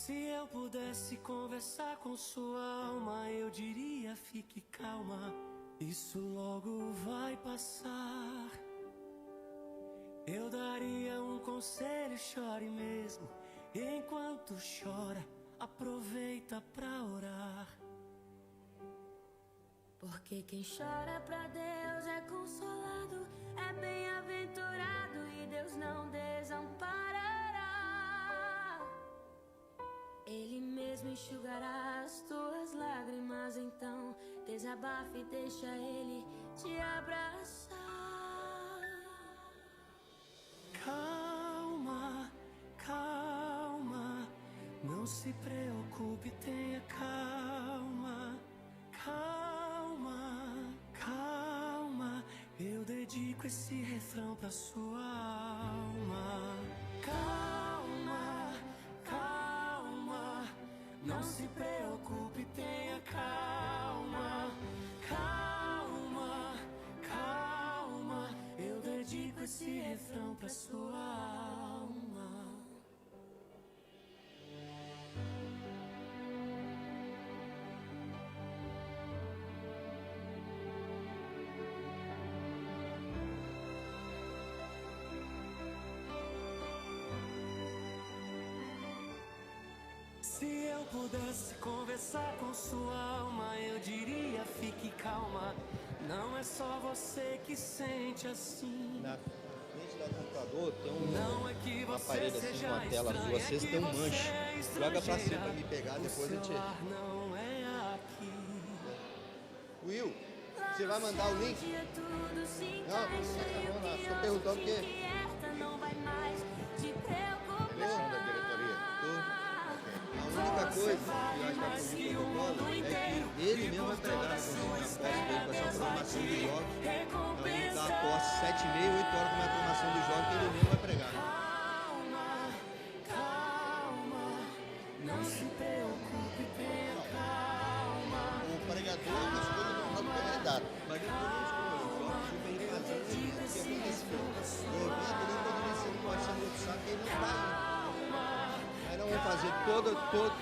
Se eu pudesse conversar com sua alma, eu diria: fique calma, isso logo vai passar. Eu daria um conselho: chore mesmo. Enquanto chora, aproveita pra orar. Porque quem chora pra Deus é consolado, é bem-aventurado e Deus não desamparará. Ele mesmo enxugará as tuas lágrimas, então desabafe e deixa Ele te abraçar. Calma, calma, não se preocupe, tenha calma. Calma, calma, eu dedico esse refrão pra sua alma. Calma, calma, não se preocupe, tenha calma. Calma, calma, eu dedico esse refrão pra sua alma. Se eu pudesse conversar com sua alma, eu diria: fique calma, não é só você que sente assim. Na frente do computador tem Não é que um você aparelho assim, seja uma tela azul estranha, acesa, que tem um você manche. é Joga pra cima estrangeira. pra me pegar, depois O a gente... seu lar não é aqui. Will, você vai mandar o link? Dia tudo se Não, encaixa e o não, que estou perguntando hoje porque... te inquieta não vai mais te preocupar. Eleição da diretoria. A única coisa que eu acho que a política do Collor é que ele mesmo vai pregar na posse dele, vai ser uma programação de jogos. Então ele dá a posse 7h30, 8 horas com a programação de jogos que ele mesmo vai pregar. Calma, calma, não se preocupe, tenha calma. O pregador é uma escolha do próprio candidato. Mas depois não escolhe, o Jorge fica aí fazendo o que aconteceu. O evento não poderia ser, não pode ser no outro saco, ele não está aí. Aí nós vamos fazer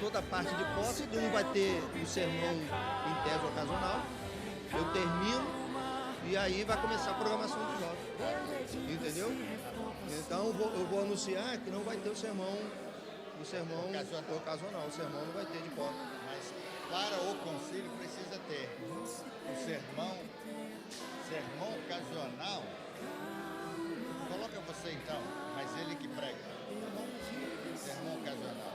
toda a parte de posse, um vai ter o sermão em tese ocasional, eu termino e aí vai começar a programação dos jogos. Entendeu? Então eu vou anunciar que não vai ter o sermão ocasional, o sermão não vai ter de posse. Mas para o concílio precisa ter o sermão ocasional. Coloca você então, mas ele que prega. Sermão ocasional.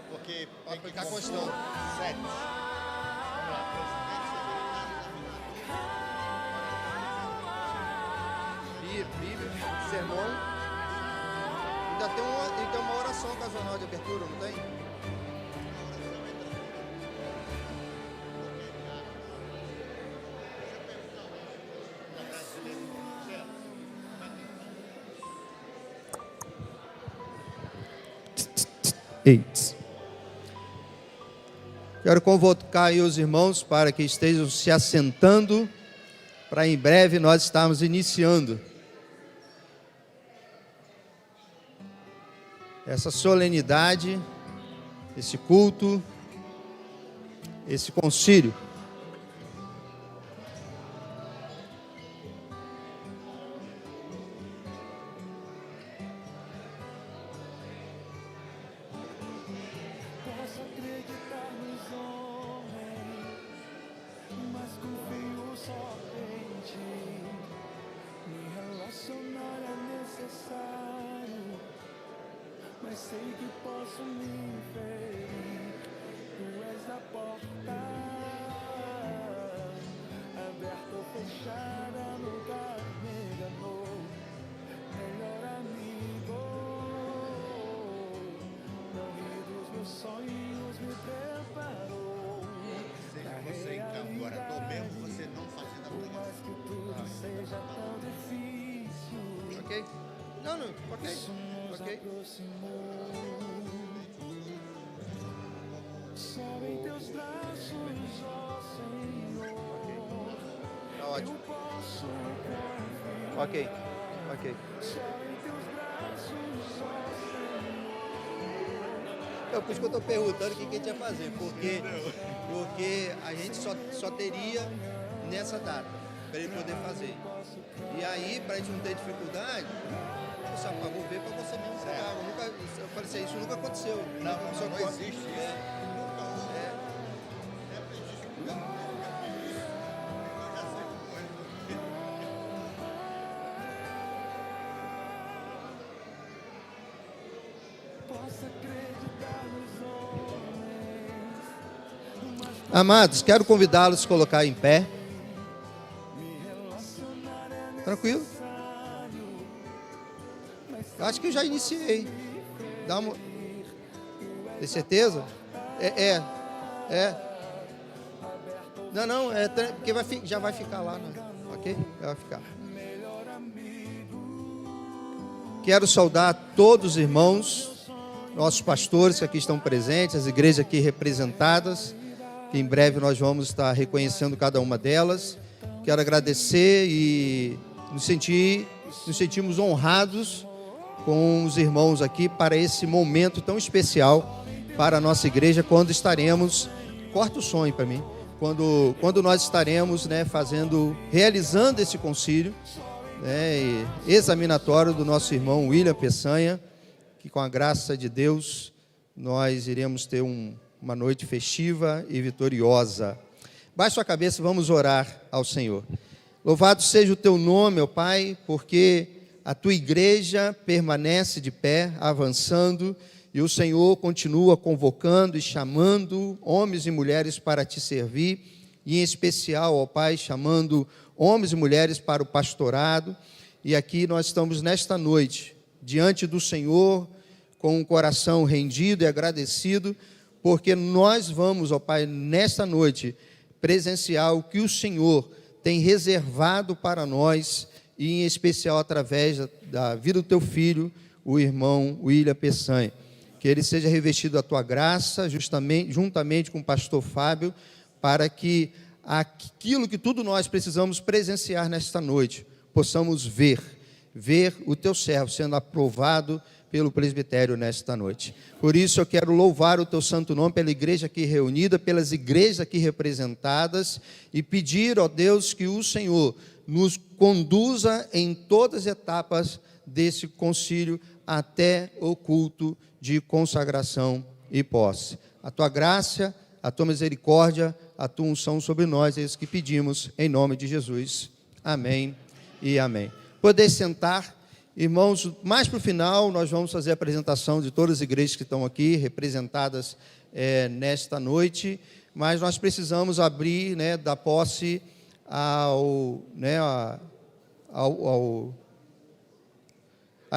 Porque tem que ficar compor constante. 7. Vamos lá, presidente, secretário, Bíblia, sermão. Ainda tem uma oração ocasional de abertura, não tem? Eita. Quero convocar aí os irmãos para que estejam se assentando, para em breve nós estarmos iniciando essa solenidade, esse culto, esse concílio. Posso acreditar nos homens, mas confio só em ti. Me relacionar é necessário, mas sei que posso me ferir. Tu és a porta, aberta ou fechada, nunca me enganou. Melhor amigo, não ri dos meus sonhos, me preparou. seja você então, orador mesmo, você não fazendo a Por mais que tudo seja tão difícil, Ok? Não, ok. isso nos Ok. aproximou. Só em teus braços, ó Senhor, Tá ótimo. eu posso confiar. Ok. Só em teus braços, ó Senhor, É por isso que eu estou perguntando o que a gente ia fazer, porque a gente só teria nessa data, para ele poder fazer. E aí, para a gente não ter dificuldade, você vou ver para você mesmo. Eu falei assim, isso nunca aconteceu. Não existe isso. Amados, quero convidá-los a se colocar em pé. Tranquilo? Acho que eu já iniciei. Tem certeza? Não, porque já vai ficar lá, né? Ok? Já vai ficar. Quero saudar todos os irmãos, nossos pastores que aqui estão presentes, as igrejas aqui representadas, que em breve nós vamos estar reconhecendo cada uma delas. Quero agradecer e nos sentimos honrados com os irmãos aqui para esse momento tão especial para a nossa igreja, quando estaremos, corta o sonho para mim, quando nós estaremos, né, realizando esse concílio, né, examinatório do nosso irmão William Peçanha, que com a graça de Deus nós iremos ter uma noite festiva e vitoriosa. Baixe sua cabeça e vamos orar ao Senhor. Louvado seja o teu nome, ó Pai, porque a tua igreja permanece de pé, avançando, e o Senhor continua convocando e chamando homens e mulheres para te servir, e em especial, ó Pai, chamando homens e mulheres para o pastorado. E aqui nós estamos nesta noite, diante do Senhor, com um coração rendido e agradecido, porque nós vamos, ó Pai, nesta noite, presenciar o que o Senhor tem reservado para nós, e em especial através da vida do teu filho, o irmão William Peçanha. Que ele seja revestido da tua graça, juntamente com o pastor Fábio, para que aquilo que tudo nós precisamos presenciar nesta noite, possamos ver o teu servo sendo aprovado pelo presbitério nesta noite. Por isso eu quero louvar o teu santo nome pela igreja aqui reunida, pelas igrejas aqui representadas, e pedir, ó Deus, que o Senhor nos conduza em todas as etapas desse concílio até o culto de consagração e posse. A tua graça, a tua misericórdia, a tua unção sobre nós, é isso que pedimos em nome de Jesus. Amém e amém. Poder sentar. Irmãos, mais para o final, nós vamos fazer a apresentação de todas as igrejas que estão aqui, representadas nesta noite, mas nós precisamos abrir, né, da posse a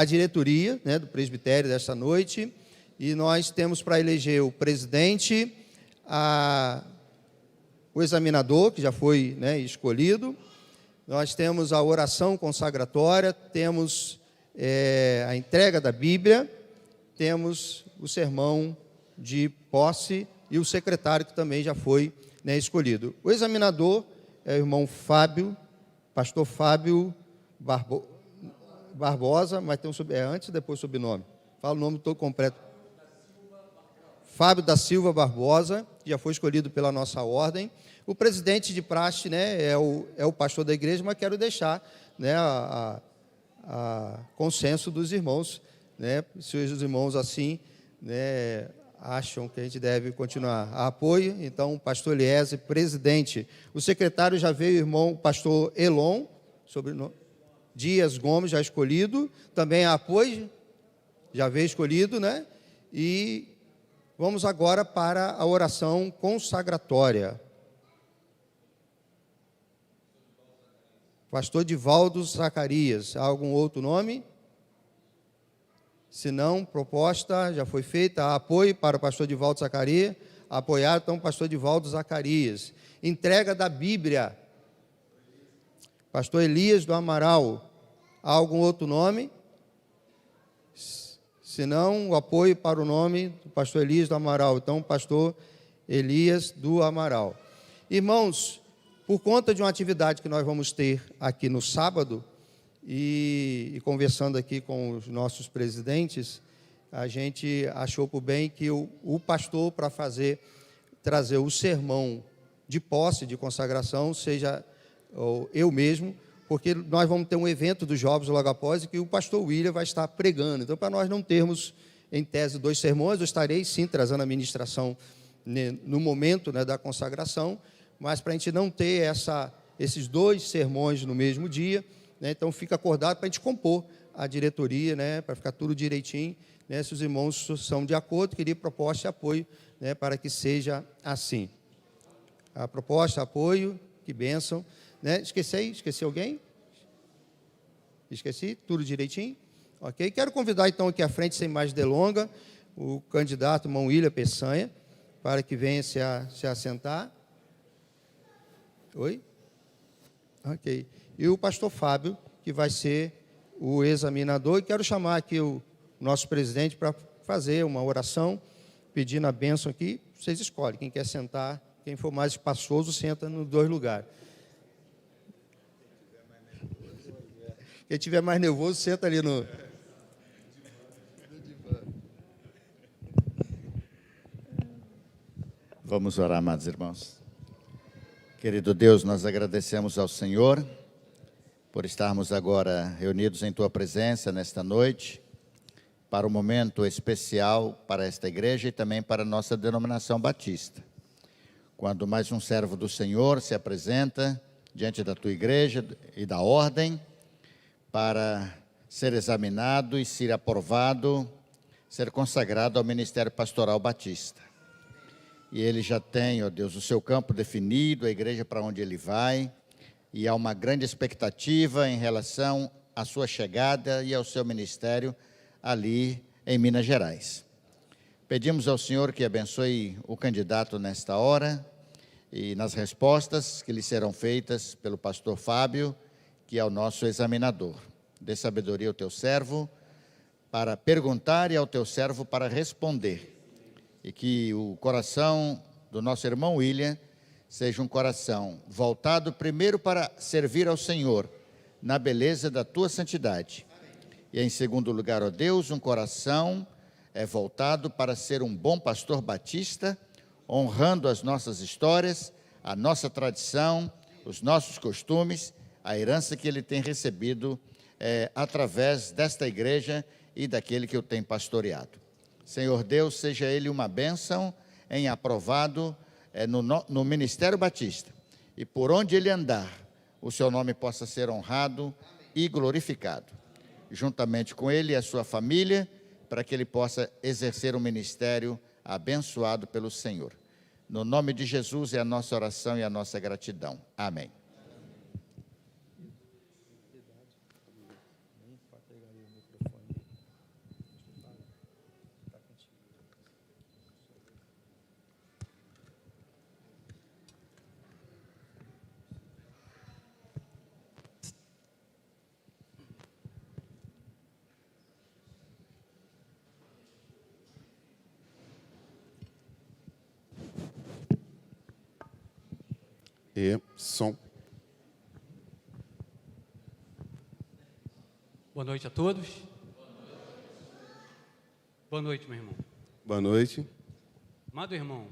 diretoria, né, do presbitério desta noite, e nós temos para eleger o presidente, o examinador, que já foi, né, escolhido. Nós temos a oração consagratória, temos a entrega da Bíblia, temos o sermão de posse e o secretário, que também já foi, né, escolhido. O examinador é o irmão Fábio, pastor Fábio Barbosa, mas tem antes e depois o sobrenome. Fala o nome todo completo. Fábio da Silva Barbosa, que já foi escolhido pela nossa ordem. O presidente de praxe, né, é o pastor da igreja, mas quero deixar, né, a consenso dos irmãos, né, se os irmãos assim, né, acham que a gente deve continuar. A apoio, então, o pastor Eliezer, presidente. O secretário já veio, o irmão pastor Elon, sobrenome Dias Gomes, já escolhido. Também a apoio, já veio escolhido, né? E vamos agora para a oração consagratória. Pastor Divaldo Zacarias, há algum outro nome? Se não, proposta já foi feita. Há apoio para o pastor Divaldo Zacarias. Apoiado, então, o pastor Divaldo Zacarias. Entrega da Bíblia. Pastor Elias do Amaral. Há algum outro nome? Se não, o apoio para o nome do pastor Elias do Amaral. Então, pastor Elias do Amaral. Irmãos, por conta de uma atividade que nós vamos ter aqui no sábado, e conversando aqui com os nossos presidentes, a gente achou por bem que o pastor, para trazer o sermão de posse, de consagração, seja eu mesmo, porque nós vamos ter um evento dos jovens logo após e que o pastor William vai estar pregando. Então, para nós não termos, em tese, 2 sermões, eu estarei, sim, trazendo a ministração no momento, né, da consagração, mas para a gente não ter esses 2 sermões no mesmo dia, né, então fica acordado para a gente compor a diretoria, né, para ficar tudo direitinho, né, se os irmãos são de acordo, queria proposta e apoio, né, para que seja assim. A proposta, apoio, que bênção. Né? Esqueci alguém? Esqueci, tudo direitinho? Ok, quero convidar então aqui à frente, sem mais delonga, o candidato irmão William Peçanha, para que venha se assentar. Oi? Ok. E o pastor Fábio, que vai ser o examinador, e quero chamar aqui o nosso presidente para fazer uma oração, pedindo a bênção aqui. Vocês escolhem, quem quer sentar, quem for mais espaçoso, senta nos 2 lugares. Quem tiver mais nervoso, senta ali no... Vamos orar, amados irmãos. Querido Deus, nós agradecemos ao Senhor por estarmos agora reunidos em Tua presença nesta noite, para um momento especial para esta igreja e também para a nossa denominação batista. Quando mais um servo do Senhor se apresenta diante da Tua igreja e da ordem, para ser examinado e ser aprovado, ser consagrado ao ministério pastoral batista. E ele já tem, ó Deus, o seu campo definido, a igreja para onde ele vai, e há uma grande expectativa em relação à sua chegada e ao seu ministério ali em Minas Gerais. Pedimos ao Senhor que abençoe o candidato nesta hora e nas respostas que lhe serão feitas pelo pastor Fábio, que é o nosso examinador. Dê sabedoria ao teu servo para perguntar e ao teu servo para responder. E que o coração do nosso irmão William seja um coração voltado primeiro para servir ao Senhor, na beleza da tua santidade. E em segundo lugar, ó Deus, um coração voltado para ser um bom pastor batista, honrando as nossas histórias, a nossa tradição, os nossos costumes, a herança que ele tem recebido através desta igreja e daquele que eu tenho pastoreado. Senhor Deus, seja ele uma bênção em aprovado no Ministério Batista. E por onde ele andar, o seu nome possa ser honrado e glorificado. Juntamente com ele e a sua família, para que ele possa exercer um ministério abençoado pelo Senhor. No nome de Jesus é a nossa oração e a nossa gratidão. Amém. E som. Boa noite a todos. Boa noite, meu irmão. Boa noite. Amado irmão,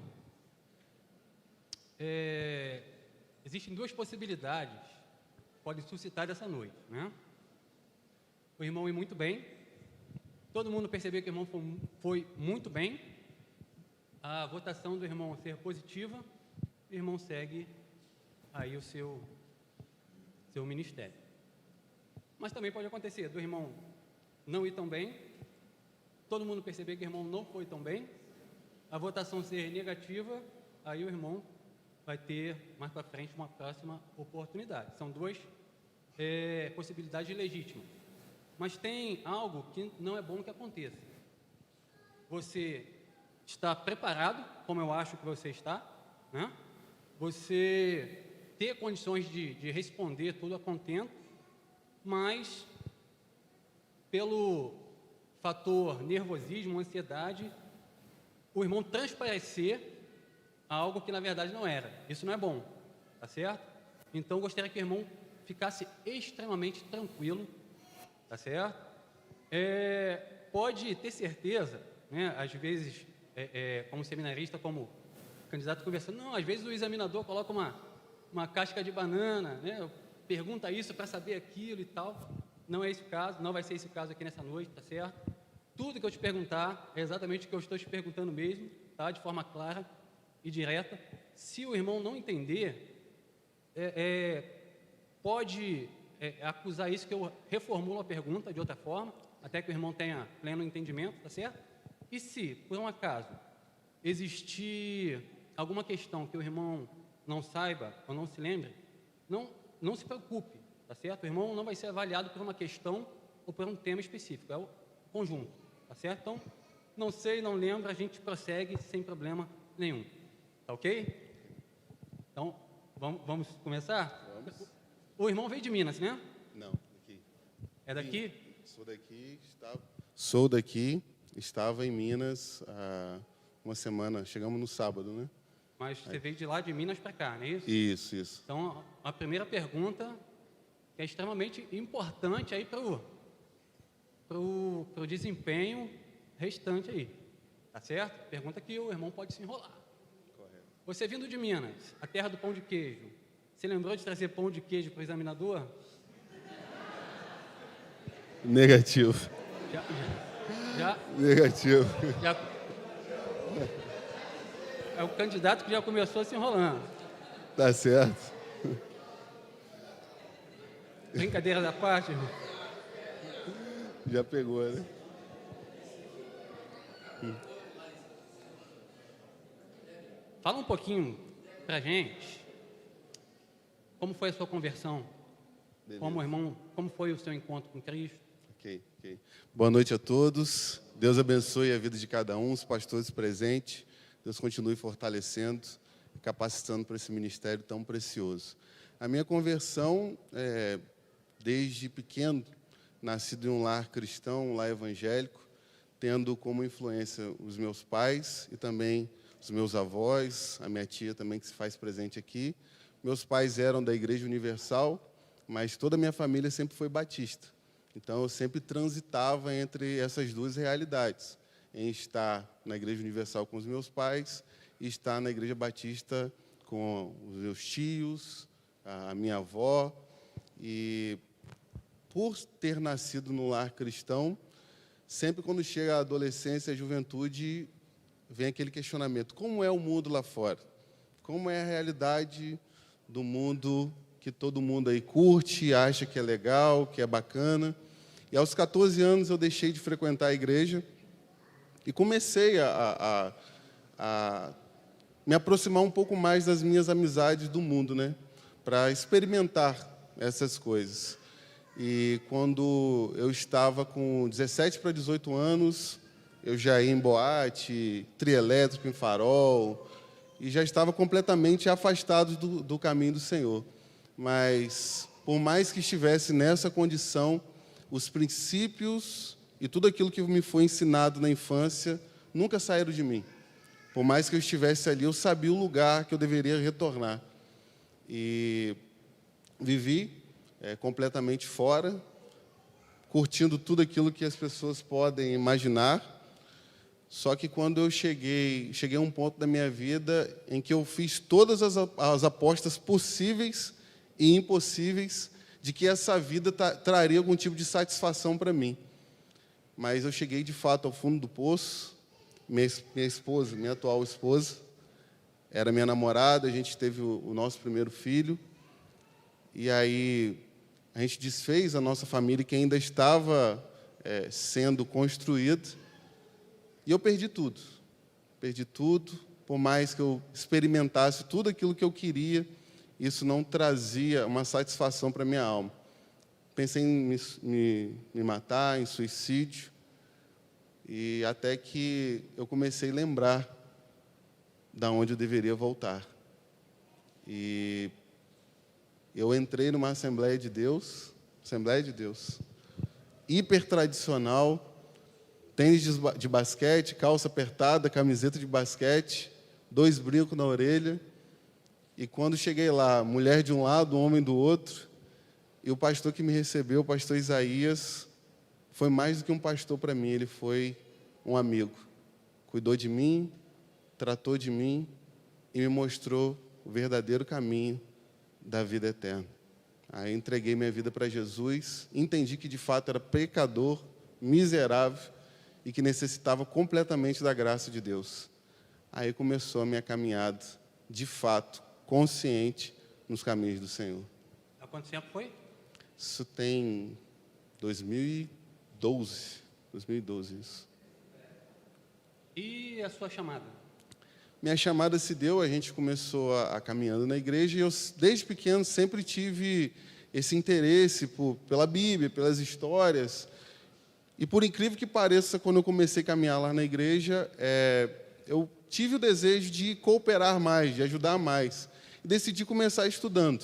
existem 2 possibilidades que podem suscitar essa noite, né? O irmão ir muito bem, todo mundo percebeu que o irmão foi muito bem, a votação do irmão ser positiva, o irmão segue aí o seu ministério. Mas também pode acontecer do irmão não ir tão bem, todo mundo perceber que o irmão não foi tão bem, a votação ser negativa, aí o irmão vai ter mais para frente uma próxima oportunidade. São 2 possibilidades legítimas. Mas tem algo que não é bom que aconteça. Você está preparado, como eu acho que você está, né? Você ter condições de responder tudo a contento, mas pelo fator nervosismo, ansiedade, o irmão transparecer algo que na verdade não era. Isso não é bom, tá certo? Então, eu gostaria que o irmão ficasse extremamente tranquilo, tá certo? pode ter certeza, né, às vezes, como seminarista, como candidato conversando, não, às vezes o examinador coloca uma casca de banana, né, pergunta isso para saber aquilo e tal. Não é esse o caso, não vai ser esse o caso aqui nessa noite, tá certo? Tudo que eu te perguntar é exatamente o que eu estou te perguntando mesmo, tá? De forma clara e direta. Se o irmão não entender, pode acusar isso, que eu reformulo a pergunta de outra forma, até que o irmão tenha pleno entendimento, tá certo? E se, por um acaso, existir alguma questão que o irmão não saiba ou não se lembre, não se preocupe, tá certo? O irmão não vai ser avaliado por uma questão ou por um tema específico, é o conjunto, tá certo? Então, não sei, não lembro, a gente prossegue sem problema nenhum, tá ok? Então, vamos começar? Vamos. O irmão veio de Minas, né? Não, daqui. É daqui? Sou daqui, estava em Minas há uma semana, chegamos no sábado, né? Mas você veio de lá de Minas para cá, não é isso? Isso. Então, a primeira pergunta, que é extremamente importante aí para o desempenho restante aí, tá certo? Pergunta que o irmão pode se enrolar. Correto. Você vindo de Minas, a terra do pão de queijo, você lembrou de trazer pão de queijo para o examinador? Negativo. Negativo. É o candidato que já começou se enrolando. Tá certo. Brincadeira da parte, irmão. Já pegou, né? Fala um pouquinho pra gente como foi a sua conversão, Beleza. como foi o seu encontro com Cristo. Ok. Boa noite a todos. Deus abençoe a vida de cada um, os pastores presentes. Deus continue fortalecendo e capacitando para esse ministério tão precioso. A minha conversão, desde pequeno, nascido em um lar cristão, um lar evangélico, tendo como influência os meus pais e também os meus avós, a minha tia também que se faz presente aqui. Meus pais eram da Igreja Universal, mas toda a minha família sempre foi batista. Então, eu sempre transitava entre essas duas realidades, em estar na Igreja Universal com os meus pais e estar na Igreja Batista com os meus tios, a minha avó. E, por ter nascido no lar cristão, sempre quando chega a adolescência e a juventude, vem aquele questionamento: como é o mundo lá fora? Como é a realidade do mundo que todo mundo aí curte, acha que é legal, que é bacana? E aos 14 anos eu deixei de frequentar a igreja e comecei a me aproximar um pouco mais das minhas amizades do mundo, né? Para experimentar essas coisas. E quando eu estava com 17 para 18 anos, eu já ia em boate, trio elétrico em farol, e já estava completamente afastado do caminho do Senhor. Mas, por mais que estivesse nessa condição, os princípios e tudo aquilo que me foi ensinado na infância nunca saíram de mim. Por mais que eu estivesse ali, eu sabia o lugar que eu deveria retornar. E vivi completamente fora, curtindo tudo aquilo que as pessoas podem imaginar. Só que quando eu cheguei a um ponto da minha vida em que eu fiz todas as apostas possíveis e impossíveis de que essa vida traria algum tipo de satisfação para mim. Mas eu cheguei, de fato, ao fundo do poço. Minha esposa, minha atual esposa, era minha namorada, a gente teve o nosso primeiro filho. E aí a gente desfez a nossa família, que ainda estava sendo construída. E eu perdi tudo. Perdi tudo. Por mais que eu experimentasse tudo aquilo que eu queria, isso não trazia uma satisfação para a minha alma. Pensei em me matar, em suicídio. E até que eu comecei a lembrar de onde eu deveria voltar. E eu entrei numa Assembleia de Deus, hiper tradicional, tênis de basquete, calça apertada, camiseta de basquete, 2 brincos na orelha. E quando cheguei lá, mulher de um lado, homem do outro, e o pastor que me recebeu, o pastor Isaías, foi mais do que um pastor para mim, ele foi um amigo. Cuidou de mim, tratou de mim e me mostrou o verdadeiro caminho da vida eterna. Aí entreguei minha vida para Jesus, entendi que de fato era pecador, miserável e que necessitava completamente da graça de Deus. Aí começou a minha caminhada, de fato, consciente nos caminhos do Senhor. Há quanto tempo foi? Isso tem 2012 isso. E a sua chamada? Minha chamada se deu, a gente começou a caminhando na igreja e eu, desde pequeno, sempre tive esse interesse pela Bíblia, pelas histórias. E, por incrível que pareça, quando eu comecei a caminhar lá na igreja, eu tive o desejo de cooperar mais, de ajudar mais. E decidi começar estudando.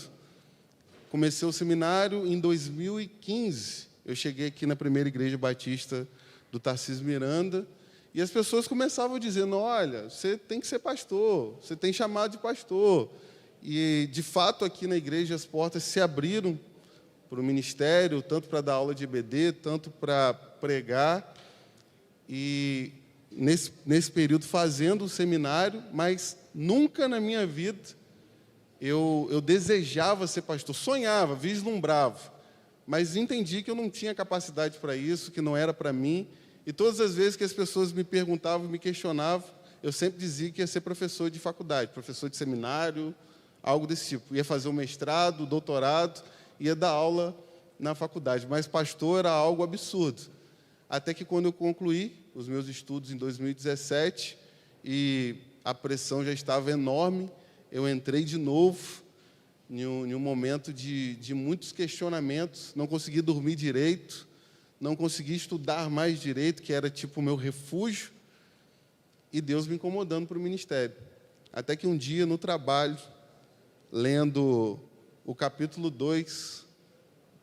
Comecei o seminário em 2015. Eu cheguei aqui na primeira igreja batista do Tarcísio Miranda, e as pessoas começavam dizendo, olha, você tem que ser pastor, você tem chamado de pastor. E, de fato, aqui na igreja as portas se abriram para o ministério, tanto para dar aula de EBD, tanto para pregar. E, nesse período, fazendo o seminário, mas nunca na minha vida eu desejava ser pastor. Sonhava, vislumbrava, mas entendi que eu não tinha capacidade para isso, que não era para mim. E todas as vezes que as pessoas me perguntavam, me questionavam, eu sempre dizia que ia ser professor de faculdade, professor de seminário, algo desse tipo. Ia fazer um mestrado, doutorado, ia dar aula na faculdade. Mas pastor era algo absurdo. Até que quando eu concluí os meus estudos em 2017, e a pressão já estava enorme, eu entrei de novo em um momento de muitos questionamentos, não consegui dormir direito, não consegui estudar mais direito, que era tipo o meu refúgio, e Deus me incomodando para o ministério. Até que um dia, no trabalho, lendo o capítulo 2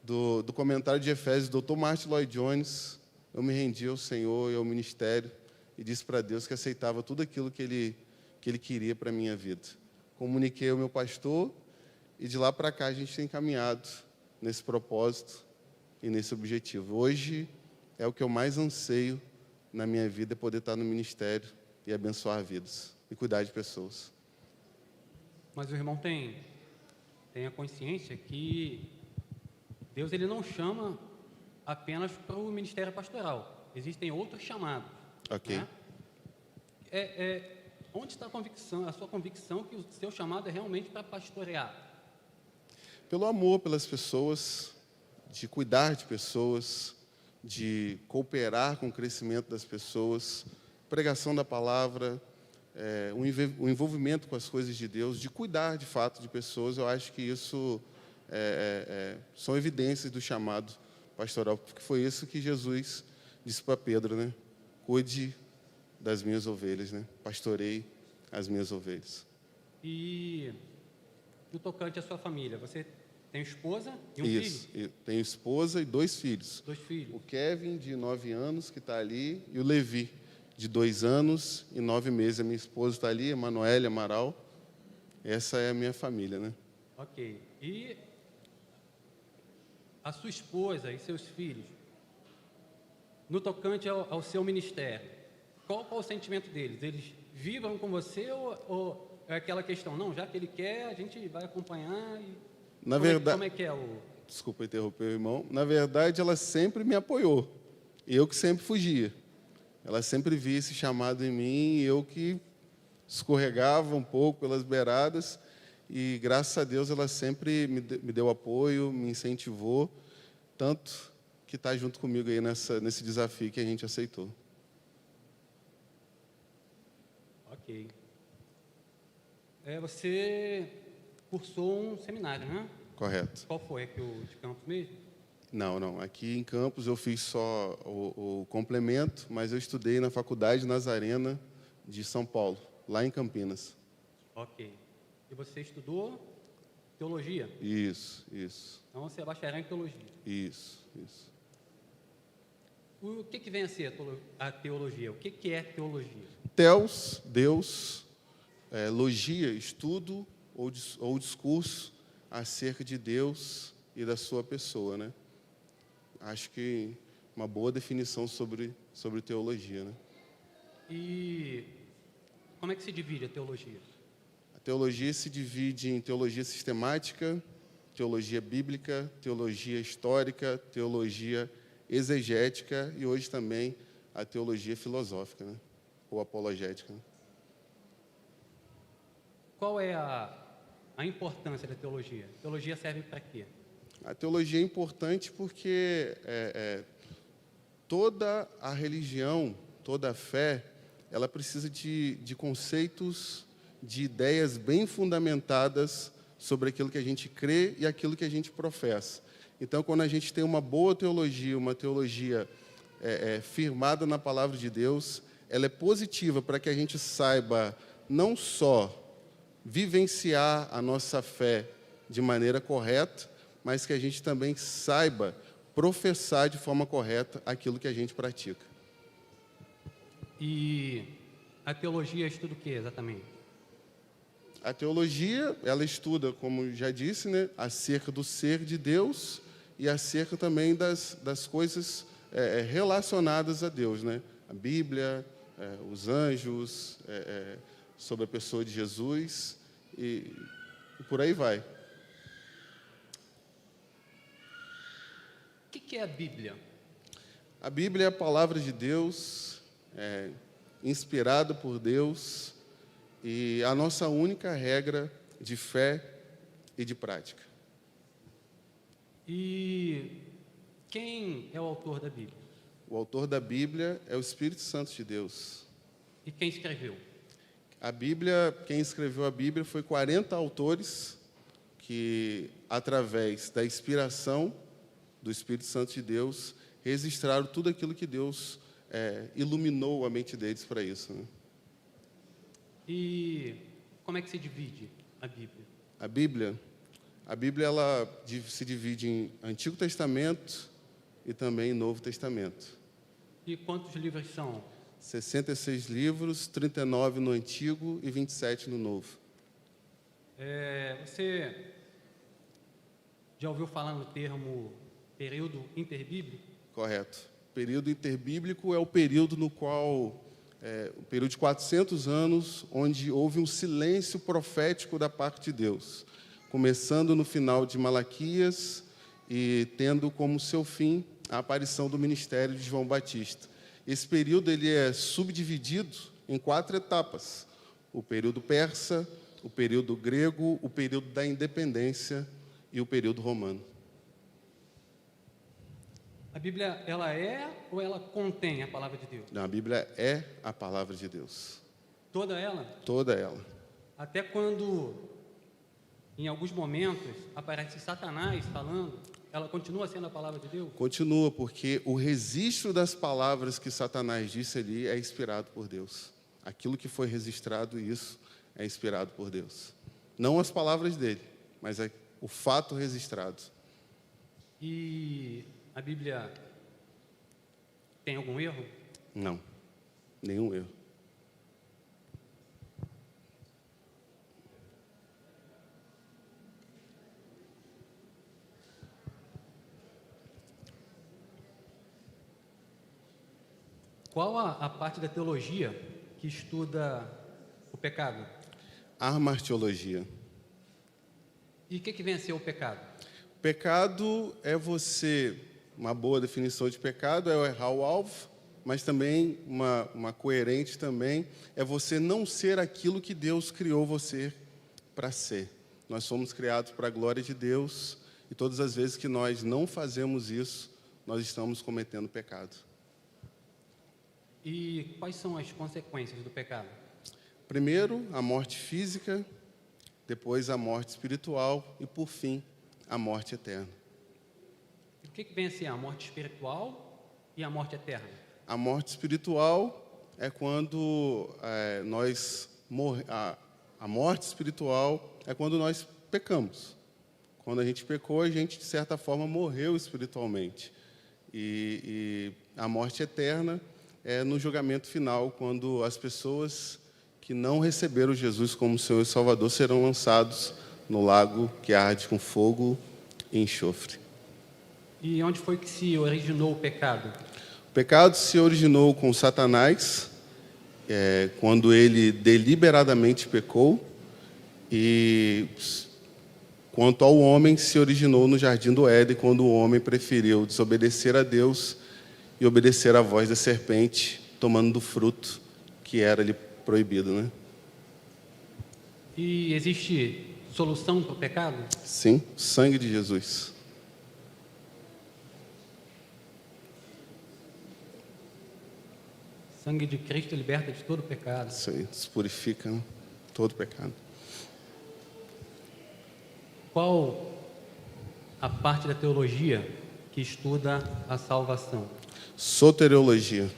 do comentário de Efésios, do Dr. Martin Lloyd Jones, eu me rendi ao Senhor e ao ministério, e disse para Deus que aceitava tudo aquilo que Ele queria para a minha vida. Comuniquei ao meu pastor, e de lá para cá a gente tem caminhado nesse propósito, e nesse objetivo. Hoje é o que eu mais anseio na minha vida, é poder estar no ministério e abençoar vidas e cuidar de pessoas. Mas o irmão tem a consciência que Deus ele não chama apenas para o ministério pastoral. Existem outros chamados. Ok. Né? Onde está a sua convicção que o seu chamado é realmente para pastorear? Pelo amor pelas pessoas, de cuidar de pessoas, de cooperar com o crescimento das pessoas, pregação da palavra, o envolvimento com as coisas de Deus, de cuidar, de fato, de pessoas. Eu acho que isso são evidências do chamado pastoral, porque foi isso que Jesus disse para Pedro, né? Cuide das minhas ovelhas, né? Pastorei as minhas ovelhas. E no tocante à sua família, você tem esposa e um Isso, filho? eu tenho esposa e 2 filhos. 2 filhos. O Kevin, de 9 anos, que está ali, e o Levi, de 2 anos e 9 meses. A minha esposa está ali, Emanuele Amaral. Essa é a minha família, né? Ok. E a sua esposa e seus filhos, no tocante ao seu ministério, qual o sentimento deles? Eles vibram com você ou é aquela questão, não, já que ele quer, a gente vai acompanhar e... Na verdade, como é que é o... Desculpa interromper o irmão. Na verdade, ela sempre me apoiou. Eu que sempre fugia. Ela sempre via esse chamado em mim, e eu que escorregava um pouco pelas beiradas. E, graças a Deus, ela sempre me deu apoio, me incentivou, tanto que está junto comigo aí nesse desafio que a gente aceitou. Ok. Você cursou um seminário, né? Correto. Qual foi? Aqui o de Campos mesmo? Não. Aqui em Campos eu fiz só o complemento, mas eu estudei na Faculdade Nazarena de São Paulo, lá em Campinas. Ok. E você estudou teologia? Isso. Então você é bacharel em teologia. Isso. O que vem a ser a teologia? O que é teologia? Theos, Deus, logia, estudo ou discurso acerca de Deus e da sua pessoa, né? Acho que uma boa definição sobre teologia, né? E como é que se divide a teologia? A teologia se divide em teologia sistemática, teologia bíblica, teologia histórica, teologia exegética e hoje também a teologia filosófica, né? Ou apologética, né? Qual é a importância da teologia? A teologia serve para quê? A teologia é importante porque toda a religião, toda a fé, ela precisa de conceitos, de ideias bem fundamentadas sobre aquilo que a gente crê e aquilo que a gente professa. Então, quando a gente tem uma boa teologia, uma teologia firmada na palavra de Deus, ela é positiva para que a gente saiba não só vivenciar a nossa fé de maneira correta, mas que a gente também saiba professar de forma correta aquilo que a gente pratica. E a teologia estuda o que exatamente? A teologia, ela estuda, como já disse, né, acerca do ser de Deus e acerca também das coisas relacionadas a Deus, né? A Bíblia, os anjos, sobre a pessoa de Jesus e por aí vai. O que é a Bíblia? A Bíblia é a palavra de Deus, inspirada por Deus, e a nossa única regra de fé e de prática. E quem é o autor da Bíblia? O autor da Bíblia é o Espírito Santo de Deus. E quem escreveu? A Bíblia, quem escreveu a Bíblia foi 40 autores que, através da inspiração do Espírito Santo de Deus, registraram tudo aquilo que Deus iluminou a mente deles para isso, né? E como é que se divide a Bíblia? A Bíblia ela se divide em Antigo Testamento e também em Novo Testamento. E quantos livros são? 66 livros, 39 no Antigo e 27 no Novo. Você já ouviu falar no termo período interbíblico? Correto. Período interbíblico é o período no qual, o período de 400 anos, onde houve um silêncio profético da parte de Deus, começando no final de Malaquias e tendo como seu fim a aparição do ministério de João Batista. Esse período ele é subdividido em 4 etapas: o período persa, o período grego, o período da independência e o período romano. A Bíblia, ela é ou ela contém a palavra de Deus? Não, a Bíblia é a palavra de Deus. Toda ela? Toda ela. Até quando, em alguns momentos, aparece Satanás falando, ela continua sendo a palavra de Deus? Continua, porque o registro das palavras que Satanás disse ali é inspirado por Deus. Aquilo que foi registrado, isso é inspirado por Deus. Não as palavras dele, mas o fato registrado. E a Bíblia tem algum erro? Não, nenhum erro. Qual a parte da teologia que estuda o pecado? Amartiologia. E o que vem a ser o pecado? Pecado é você, uma boa definição de pecado é errar o alvo, mas também uma coerente também é você não ser aquilo que Deus criou você para ser. Nós somos criados para a glória de Deus e todas as vezes que nós não fazemos isso, nós estamos cometendo pecado. E quais são as consequências do pecado? Primeiro, a morte física, depois a morte espiritual e, por fim, a morte eterna. O que vem a ser a morte espiritual e a morte eterna? A morte espiritual é quando a morte espiritual é quando nós pecamos. Quando a gente pecou, a gente, de certa forma, morreu espiritualmente. E a morte eterna é no julgamento final, quando as pessoas que não receberam Jesus como seu Salvador serão lançados no lago que arde com fogo e enxofre. E onde foi que se originou o pecado? O pecado se originou com Satanás, quando ele deliberadamente pecou, e quanto ao homem, se originou no Jardim do Éden, quando o homem preferiu desobedecer a Deus e obedecer à voz da serpente, tomando do fruto que era lhe proibido, né? E existe solução para o pecado? Sim, o sangue de Jesus. O sangue de Cristo liberta de todo pecado. Isso aí, purifica, né, todo pecado. Qual a parte da teologia que estuda a salvação? Soteriologia.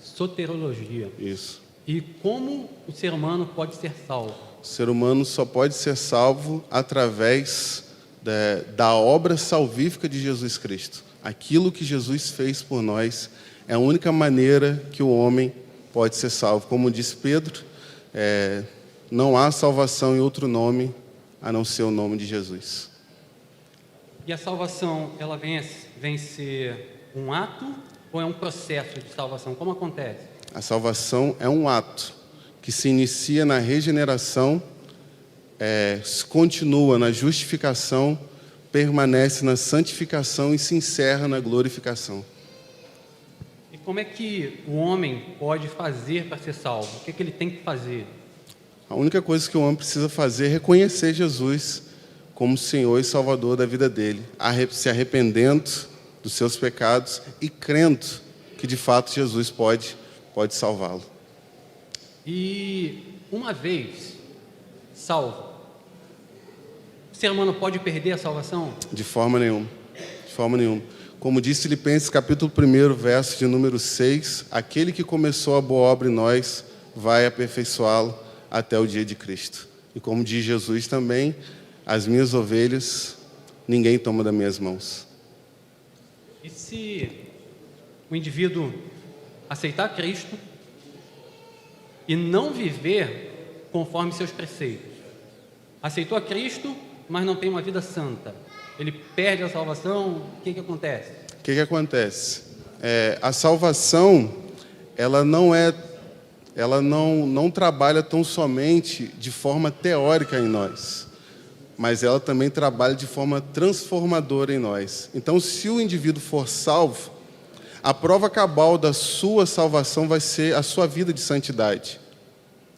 Soterologia. Isso. E como o ser humano pode ser salvo? O ser humano só pode ser salvo através da obra salvífica de Jesus Cristo. Aquilo que Jesus fez por nós é a única maneira que o homem pode ser salvo. Como disse Pedro, não há salvação em outro nome a não ser o nome de Jesus. E a salvação, ela vem ser um ato ou é um processo de salvação? Como acontece? A salvação é um ato que se inicia na regeneração, se continua na justificação, permanece na santificação e se encerra na glorificação. E como é que o homem pode fazer para ser salvo? O que é que ele tem que fazer? A única coisa que o homem precisa fazer é reconhecer Jesus como Senhor e Salvador da vida dele, se arrependendo dos seus pecados e crendo que de fato Jesus pode salvá-lo. E uma vez salvo, o ser humano pode perder a salvação? De forma nenhuma. De forma nenhuma. Como diz Filipenses capítulo 1, verso de número 6, aquele que começou a boa obra em nós vai aperfeiçoá-lo até o dia de Cristo. E como diz Jesus também, as minhas ovelhas ninguém toma das minhas mãos. E se o indivíduo aceitar Cristo e não viver conforme seus preceitos? Aceitou a Cristo, mas não tem uma vida santa. Ele perde a salvação, o que acontece? O que acontece? A salvação, ela não trabalha tão somente de forma teórica em nós, mas ela também trabalha de forma transformadora em nós. Então, se o indivíduo for salvo, a prova cabal da sua salvação vai ser a sua vida de santidade.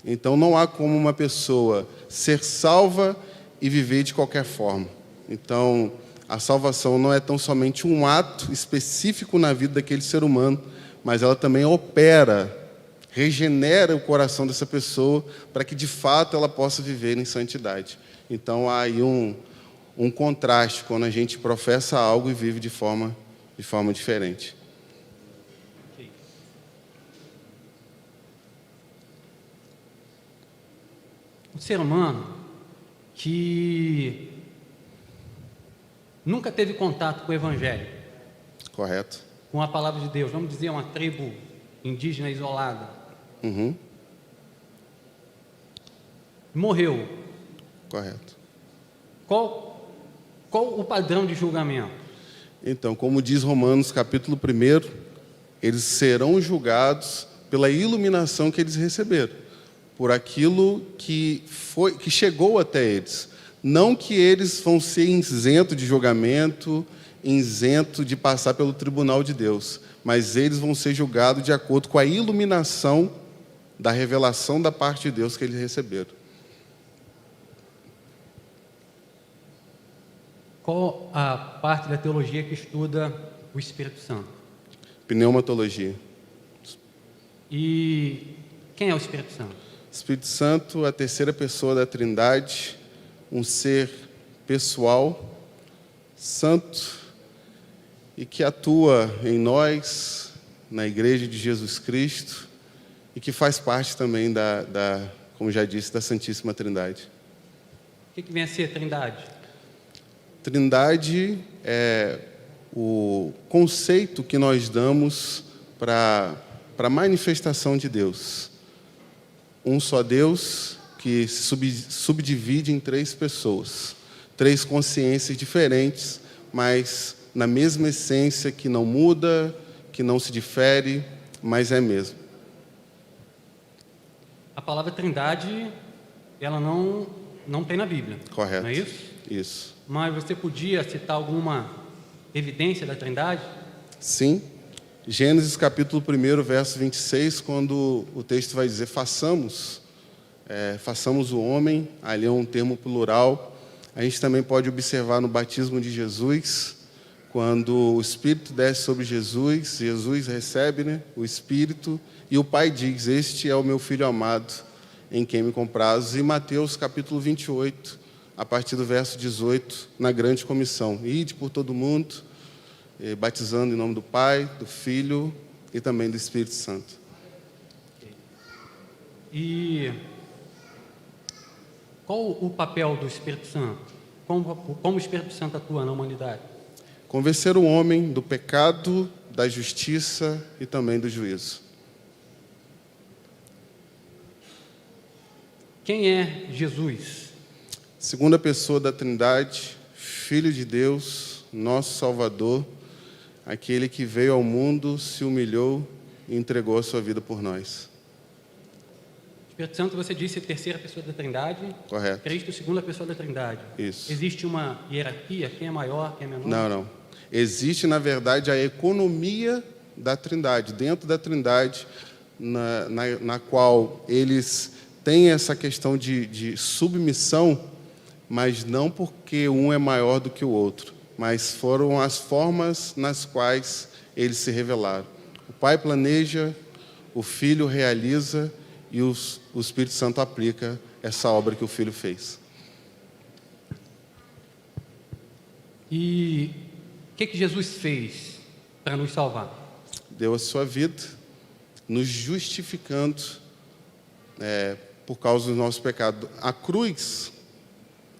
Então, não há como uma pessoa ser salva e viver de qualquer forma. Então, a salvação não é tão somente um ato específico na vida daquele ser humano, mas ela também opera, regenera o coração dessa pessoa para que, de fato, ela possa viver em santidade. Então, há aí um contraste quando a gente professa algo e vive de forma diferente. O ser humano que nunca teve contato com o Evangelho, Correto. com a palavra de Deus, vamos dizer uma tribo indígena isolada, morreu. Correto. Qual o padrão de julgamento? Então, como diz Romanos capítulo 1, eles serão julgados pela iluminação que eles receberam, por aquilo que chegou até eles. Não que eles vão ser isentos de julgamento, isentos de passar pelo tribunal de Deus, mas eles vão ser julgados de acordo com a iluminação da revelação da parte de Deus que eles receberam. Qual a parte da teologia que estuda o Espírito Santo? Pneumatologia. E quem é o Espírito Santo? Espírito Santo, a terceira pessoa da Trindade, um ser pessoal, santo, e que atua em nós, na Igreja de Jesus Cristo, e que faz parte também como já disse, da Santíssima Trindade. O que vem a ser Trindade? Trindade é o conceito que nós damos para a manifestação de Deus. Um só Deus que se subdivide em três pessoas, três consciências diferentes, mas na mesma essência que não muda, que não se difere, mas é mesmo. A palavra trindade, ela não tem na Bíblia. Correto. Não é isso? Isso. Mas você podia citar alguma evidência da trindade? Sim. Gênesis capítulo 1, verso 26, quando o texto vai dizer façamos o homem, ali é um termo plural. A gente também pode observar no batismo de Jesus, quando o Espírito desce sobre Jesus, Jesus recebe, né, o Espírito, e o Pai diz, este é o meu Filho amado, em quem me comprazo. E Mateus capítulo 28, a partir do verso 18, na grande comissão. Ide por todo mundo, batizando em nome do Pai, do Filho e também do Espírito Santo. E qual o papel do Espírito Santo? Como o Espírito Santo atua na humanidade? Convencer o homem do pecado, da justiça e também do juízo. Quem é Jesus? Segunda pessoa da Trindade, Filho de Deus, nosso Salvador, aquele que veio ao mundo, se humilhou e entregou a sua vida por nós. Espírito Santo, você disse terceira pessoa da Trindade. Correto. Cristo, segunda pessoa da Trindade. Isso. Existe uma hierarquia? Quem é maior, quem é menor? Não. Existe, na verdade, a economia da Trindade. Dentro da Trindade, na qual eles têm essa questão de submissão, mas não porque um é maior do que o outro, mas foram as formas nas quais eles se revelaram. O Pai planeja, o Filho realiza e o Espírito Santo aplica essa obra que o Filho fez. E o que Jesus fez para nos salvar? Deu a sua vida, nos justificando por causa do nosso pecado. A cruz,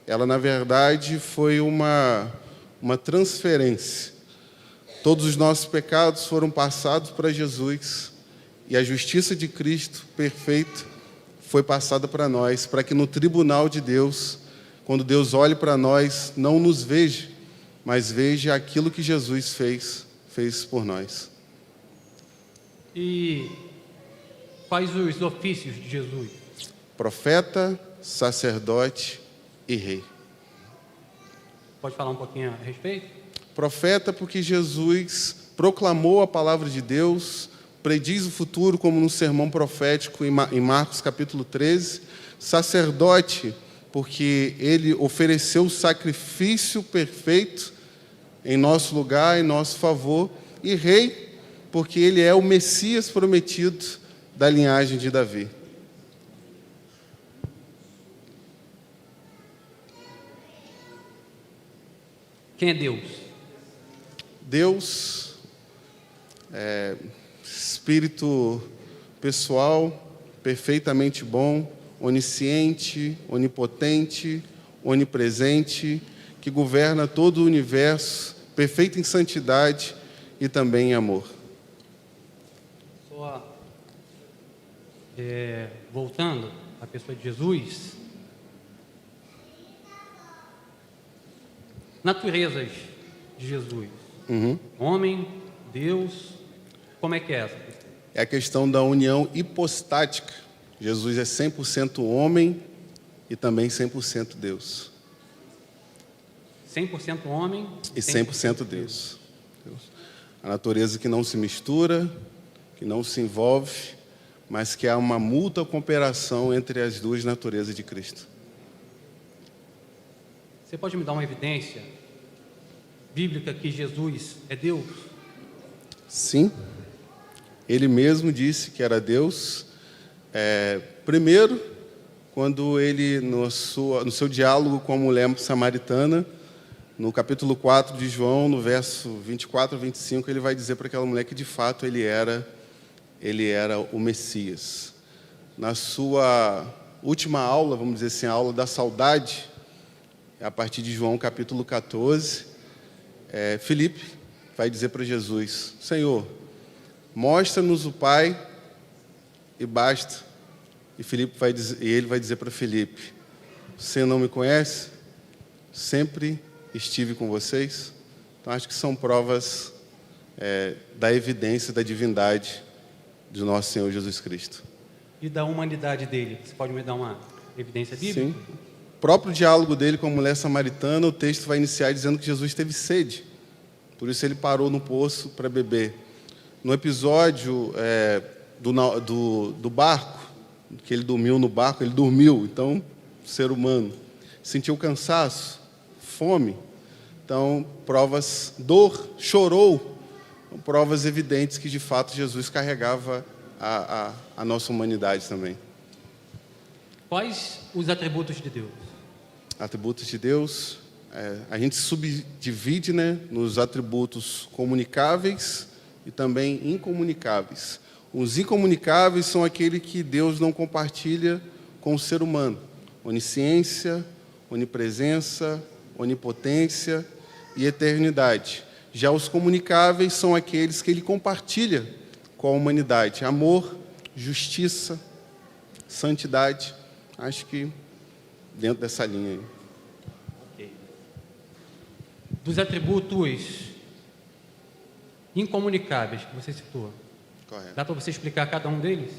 ela na verdade foi uma transferência. Todos os nossos pecados foram passados para Jesus e a justiça de Cristo perfeita foi passada para nós, para que no tribunal de Deus, quando Deus olhe para nós, não nos veja, mas veja aquilo que Jesus fez por nós. E quais os ofícios de Jesus? Profeta, sacerdote e rei. Pode falar um pouquinho a respeito? Profeta, porque Jesus proclamou a palavra de Deus, prediz o futuro, como no sermão profético em Marcos capítulo 13. Sacerdote, porque ele ofereceu o sacrifício perfeito em nosso lugar, em nosso favor. E rei, porque ele é o Messias prometido da linhagem de Davi. Quem é Deus? Deus é Espírito pessoal, perfeitamente bom, onisciente, onipotente, onipresente, que governa todo o universo, perfeito em santidade e também em amor. Só voltando à pessoa de Jesus, naturezas de Jesus. Homem, Deus, como é que é essa? É a questão da união hipostática. Jesus é 100% homem e também 100% Deus. 100% homem e 100% Deus. A natureza que não se mistura, que não se envolve, mas que há uma mútua cooperação entre as duas naturezas de Cristo. Você pode me dar uma evidência bíblica que Jesus é Deus? Sim. Ele mesmo disse que era Deus. Primeiro, quando ele, no seu diálogo com a mulher samaritana, no capítulo 4 de João, no verso 24 a 25, ele vai dizer para aquela mulher que, de fato, ele era o Messias. Na sua última aula, vamos dizer assim, a aula da saudade, a partir de João, capítulo 14, Filipe vai dizer para Jesus: Senhor, mostra-nos o Pai e basta. E ele vai dizer para Filipe: você não me conhece? Sempre estive com vocês. Então, acho que são provas da evidência da divindade de nosso Senhor Jesus Cristo. E da humanidade dele? Você pode me dar uma evidência bíblica? Sim. O próprio diálogo dele com a mulher samaritana, o texto vai iniciar dizendo que Jesus teve sede. Por isso ele parou no poço para beber. No episódio do barco, que ele dormiu no barco, ele dormiu. Então, ser humano sentiu cansaço, fome. Então, provas, dor, chorou. Provas evidentes que, de fato, Jesus carregava a nossa humanidade também. Quais os atributos de Deus? Atributos de Deus, a gente subdivide, né, nos atributos comunicáveis e também incomunicáveis. Os incomunicáveis são aqueles que Deus não compartilha com o ser humano. Onisciência, onipresença, onipotência e eternidade. Já os comunicáveis são aqueles que ele compartilha com a humanidade. Amor, justiça, santidade. Acho que dentro dessa linha aí. Okay. Dos atributos incomunicáveis que você citou, Correto. dá para você explicar cada um deles?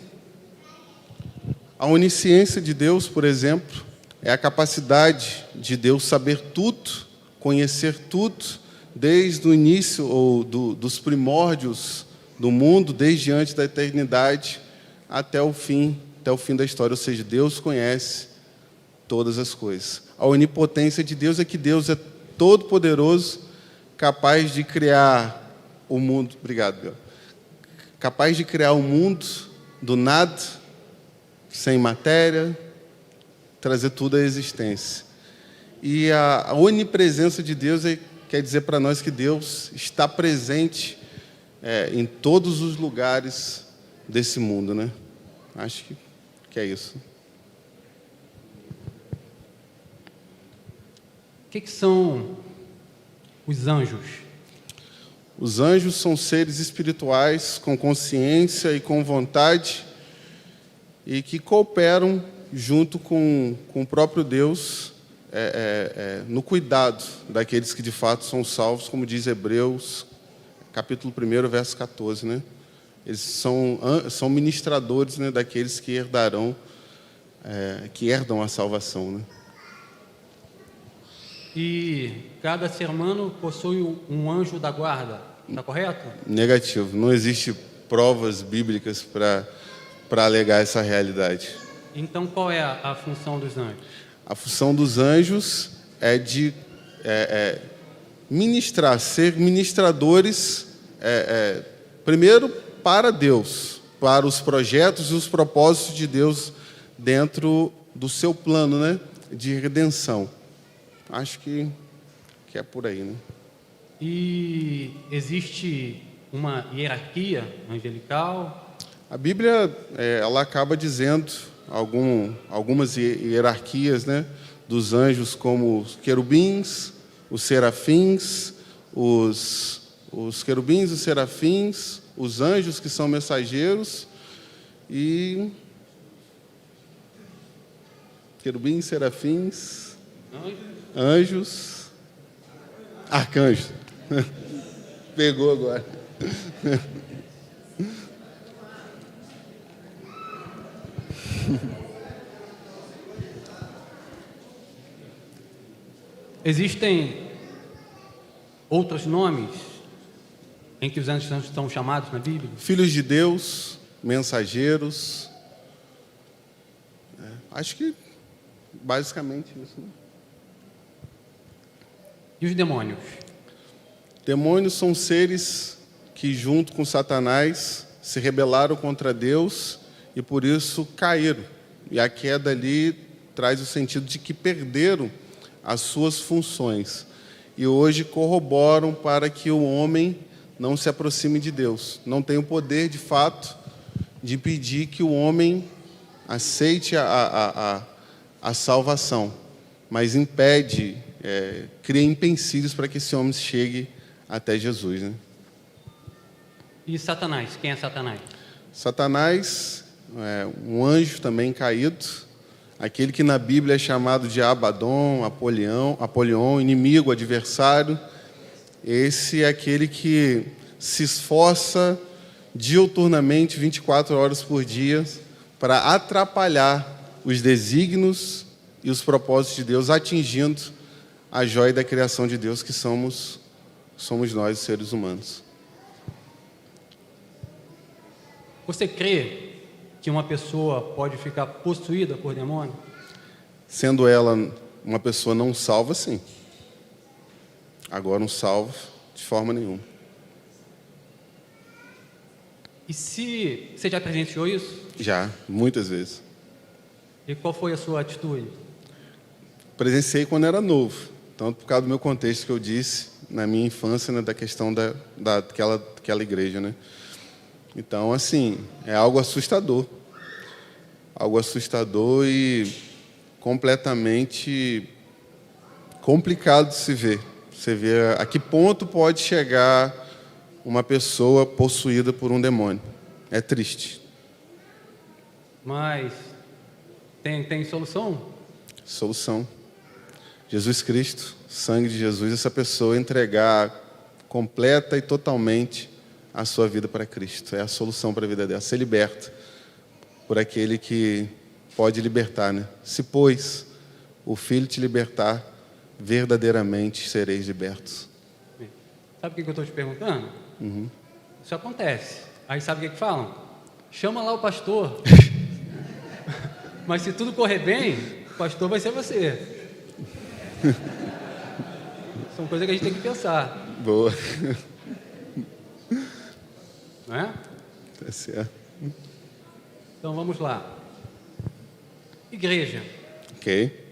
A onisciência de Deus, por exemplo, é a capacidade de Deus saber tudo, conhecer tudo, desde o início ou dos primórdios do mundo, desde antes da eternidade até o fim da história. Ou seja, Deus conhece todas as coisas. A onipotência de Deus é que Deus é todo-poderoso, capaz de criar o mundo. Obrigado, Bel. Capaz de criar o mundo do nada, sem matéria, trazer tudo à existência. E a onipresença de Deus quer dizer para nós que Deus está presente em todos os lugares desse mundo, né? Acho que é isso. O que são os anjos? Os anjos são seres espirituais com consciência e com vontade e que cooperam junto com o próprio Deus no cuidado daqueles que de fato são salvos, como diz Hebreus, capítulo 1, verso 14, né? Eles são ministradores, né, daqueles que herdam a salvação, né? E cada ser humano possui um anjo da guarda, está correto? Negativo. Não existe provas bíblicas para alegar essa realidade. Então, qual é a função dos anjos? A função dos anjos é de ministrar, ser ministradores, primeiro para Deus, para os projetos e os propósitos de Deus dentro do seu plano, né, de redenção. Acho que é por aí, né? E existe uma hierarquia angelical? A Bíblia ela acaba dizendo algumas hierarquias, né, dos anjos, como os querubins, os serafins, os querubins, os serafins, os anjos que são mensageiros e querubins, serafins, anjos, arcanjos. Pegou agora. Existem outros nomes em que os anjos são chamados na Bíblia? Filhos de Deus, mensageiros. Acho que basicamente isso, né? E os demônios? Demônios são seres que, junto com Satanás, se rebelaram contra Deus e, por isso, caíram. E a queda ali traz o sentido de que perderam as suas funções. E hoje corroboram para que o homem não se aproxime de Deus. Não tem o poder, de fato, de impedir que o homem aceite a salvação, mas impede, cria empecilhos para que esse homem chegue até Jesus, né? E Satanás? Quem é Satanás? Satanás é um anjo também caído, aquele que na Bíblia é chamado de Abaddon, Apolion, inimigo, adversário, esse é aquele que se esforça diuturnamente, 24 horas por dia, para atrapalhar os desígnios e os propósitos de Deus, atingindo a joia da criação de Deus, que somos nós, os seres humanos. Você crê que uma pessoa pode ficar possuída por demônio? Sendo ela uma pessoa não salva, sim. Agora, um salvo, de forma nenhuma. E se você já presenciou isso? Já, muitas vezes. E qual foi a sua atitude? Presenciei quando era novo, tanto por causa do meu contexto que eu disse, na minha infância, né, da questão daquela igreja, né? Então, assim, é algo assustador. Algo assustador e completamente complicado de se ver. Você vê a que ponto pode chegar uma pessoa possuída por um demônio. É triste. Mas tem solução? Solução. Jesus Cristo, sangue de Jesus, essa pessoa entregar completa e totalmente a sua vida para Cristo. É a solução para a vida dela. Ser liberta por aquele que pode libertar, né? Se, pois, o Filho te libertar, verdadeiramente sereis libertos. Sabe o que eu estou te perguntando? Isso acontece. Aí sabe o que falam? Chama lá o pastor. Mas se tudo correr bem, o pastor vai ser você. São coisas que a gente tem que pensar. Boa. Não é? Tá certo. Então vamos lá. Igreja. Ok.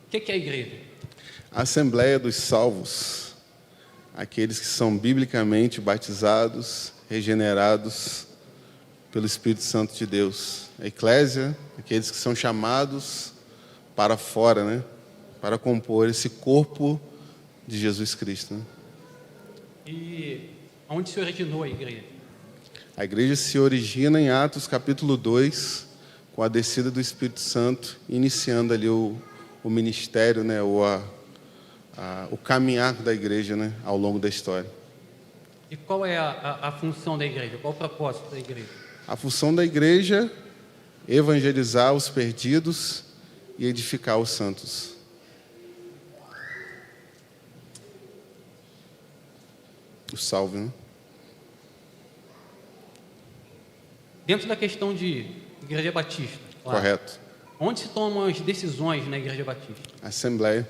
O que é a igreja? A Assembleia dos Salvos, aqueles que são biblicamente batizados, regenerados pelo Espírito Santo de Deus. A Eclésia, aqueles que são chamados para fora, né? Para compor esse corpo de Jesus Cristo. Né? E onde se originou a igreja? A igreja se origina em Atos capítulo 2, com a descida do Espírito Santo, iniciando ali o ministério, né? O caminhar da igreja, né? Ao longo da história. E qual é a função da igreja? Qual o propósito da igreja? A função da igreja é evangelizar os perdidos e edificar os santos. O salve, né? Dentro da questão de Igreja Batista. Claro. Correto. Onde se tomam as decisões na Igreja Batista? Assembleia.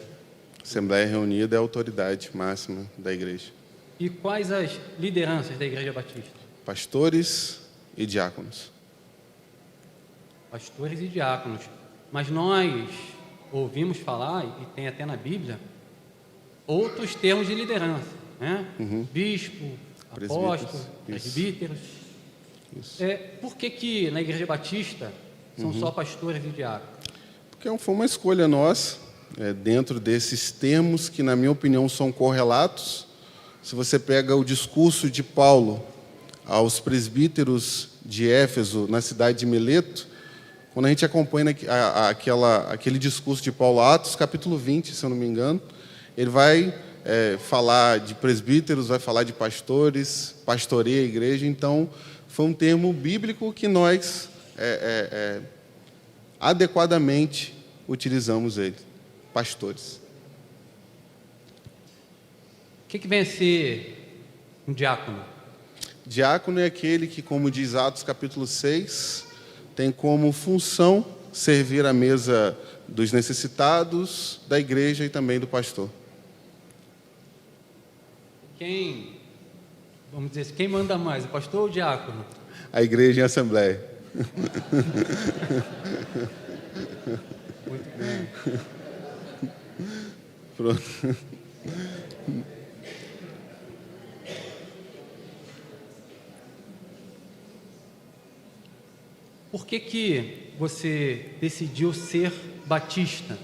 Assembleia reunida é a autoridade máxima da igreja. E quais as lideranças da Igreja Batista? Pastores e diáconos. Pastores e diáconos. Mas nós ouvimos falar, e tem até na Bíblia, outros termos de liderança, né? Bispo, apóstolo, presbíteros. Isso. Por que na Igreja Batista são só pastores e diáconos? Porque foi uma escolha nossa, dentro desses termos que, na minha opinião, são correlatos. Se você pega o discurso de Paulo aos presbíteros de Éfeso, na cidade de Mileto, quando a gente acompanha aquele discurso de Paulo, Atos, capítulo 20, se eu não me engano, ele vai falar de presbíteros, vai falar de pastores, pastoreia a igreja. Então, foi um termo bíblico que nós adequadamente utilizamos ele. Pastores. O que vem a ser um diácono? Diácono é aquele que, como diz Atos capítulo 6, tem como função servir à mesa dos necessitados, da igreja e também do pastor. Vamos dizer assim, quem manda mais, o pastor ou o diácono? A igreja e a assembleia. Muito bem. Pronto. Por que você decidiu ser batista?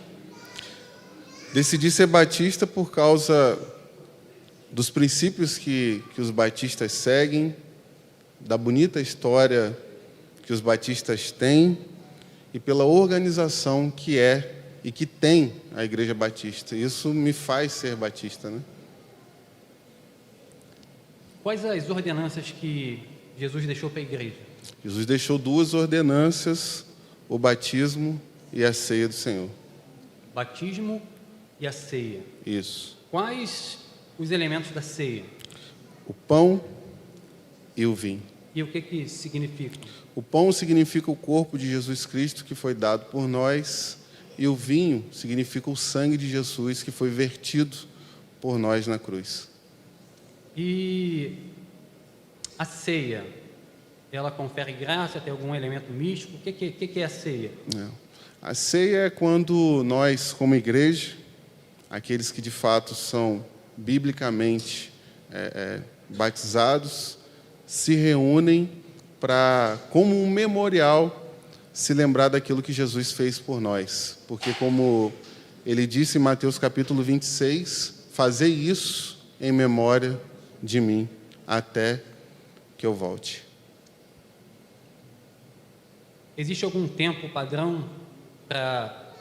Decidi ser batista por causa dos princípios que os batistas seguem, da bonita história que os batistas têm e pela organização que é e que tem a Igreja Batista. Isso me faz ser batista, né? Quais as ordenanças que Jesus deixou para a igreja? Jesus deixou 2 ordenanças, o batismo e a ceia do Senhor. Batismo e a ceia. Isso. Quais os elementos da ceia? O pão e o vinho. E o que significa? O pão significa o corpo de Jesus Cristo que foi dado por nós, e o vinho significa o sangue de Jesus que foi vertido por nós na cruz. E a ceia, ela confere graça, tem algum elemento místico? O que é a ceia? A ceia é quando nós, como igreja, aqueles que de fato são biblicamente batizados, se reúnem para, como um memorial, se lembrar daquilo que Jesus fez por nós. Porque, como ele disse em Mateus capítulo 26, fazei isso em memória de mim, até que eu volte. Existe algum tempo padrão para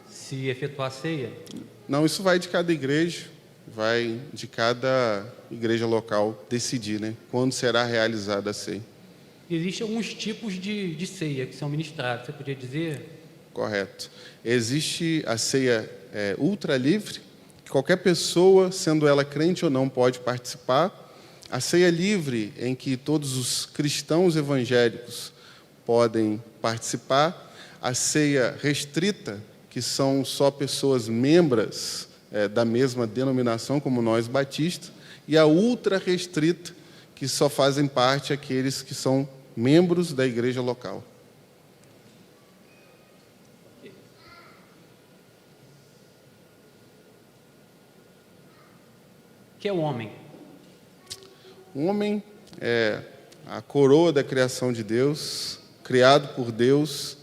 se efetuar a ceia? Não, isso vai de cada igreja, vai de cada igreja local decidir, né, quando será realizada a ceia. Existem alguns tipos de ceia que são ministrados, você podia dizer? Correto. Existe a ceia ultra livre, que qualquer pessoa, sendo ela crente ou não, pode participar. A ceia livre, em que todos os cristãos evangélicos podem participar. A ceia restrita, que são só pessoas membros da mesma denominação, como nós batistas. E a ultra restrita, que só fazem parte aqueles que são membros da igreja local. O que é o homem? O homem é a coroa da criação de Deus, criado por Deus,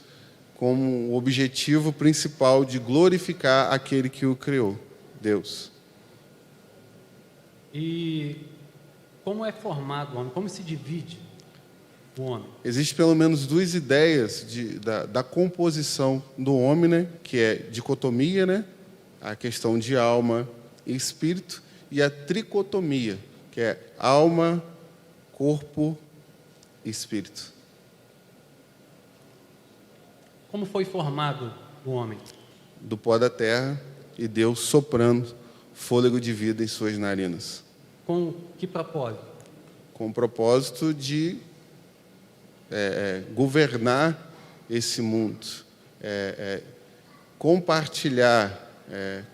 com o objetivo principal de glorificar aquele que o criou, Deus. E como é formado o homem? Como se divide o homem? Existem pelo menos 2 ideias da composição do homem, né? Que é dicotomia, né? A questão de alma e espírito, e a tricotomia, que é alma, corpo e espírito. Como foi formado o homem? Do pó da terra, e Deus soprando fôlego de vida em suas narinas. Com que propósito? Com o propósito de governar esse mundo, compartilhar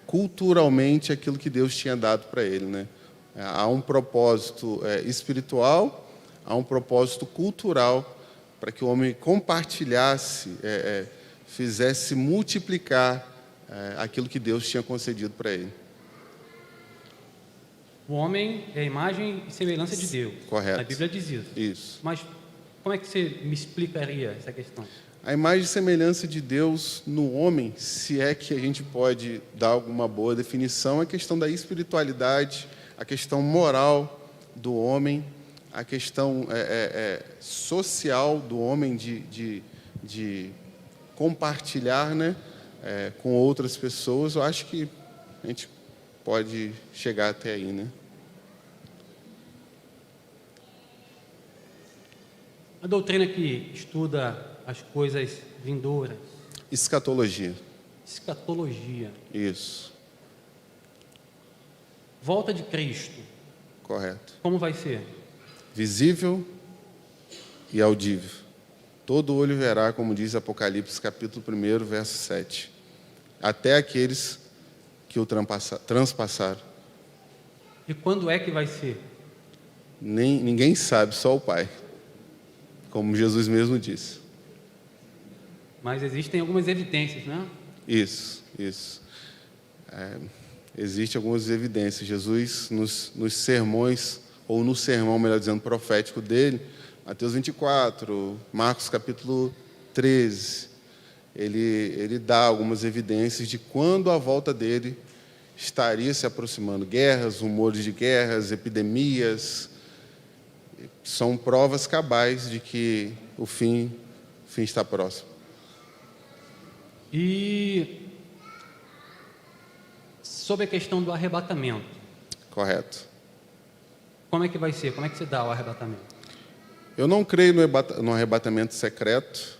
culturalmente aquilo que Deus tinha dado para ele, né? Há um propósito espiritual, há um propósito cultural, para que o homem compartilhasse, fizesse multiplicar aquilo que Deus tinha concedido para ele. O homem é a imagem e semelhança de Deus. Correto. A Bíblia diz isso. Isso. Mas como é que você me explicaria essa questão? A imagem e semelhança de Deus no homem, se é que a gente pode dar alguma boa definição, é a questão da espiritualidade, a questão moral do homem, a questão social do homem de compartilhar, né, com outras pessoas. Eu acho que a gente pode chegar até aí, né? A doutrina que estuda as coisas vindouras. Escatologia. Escatologia. Isso. Volta de Cristo. Correto. Como vai ser? Visível e audível. Todo olho verá, como diz Apocalipse, capítulo 1, verso 7. Até aqueles que o transpassaram. E quando é que vai ser? Ninguém sabe, só o Pai. Como Jesus mesmo disse. Mas existem algumas evidências, né? Isso. Existem algumas evidências. Jesus, nos sermões, ou no sermão, melhor dizendo, profético dele, Mateus 24, Marcos capítulo 13, ele dá algumas evidências de quando a volta dele estaria se aproximando. Guerras, rumores de guerras, epidemias, são provas cabais de que o fim está próximo. E sobre a questão do arrebatamento. Correto. como é que vai ser? Como é que se dá o arrebatamento? Eu não creio no arrebatamento secreto,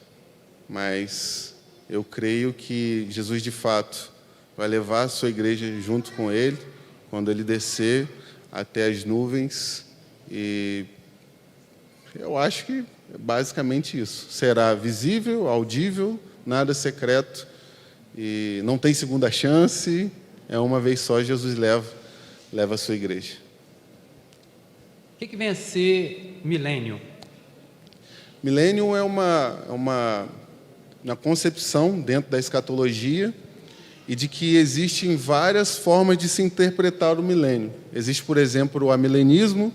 mas eu creio que Jesus, de fato, vai levar a sua igreja junto com ele, quando ele descer até as nuvens, e eu acho que é basicamente isso. Será visível, audível, nada secreto, e não tem segunda chance, é uma vez só, Jesus leva a sua igreja. O que vem a ser milênio? Milênio é uma concepção dentro da escatologia e de que existem várias formas de se interpretar o milênio. Existe, por exemplo, o amilenismo,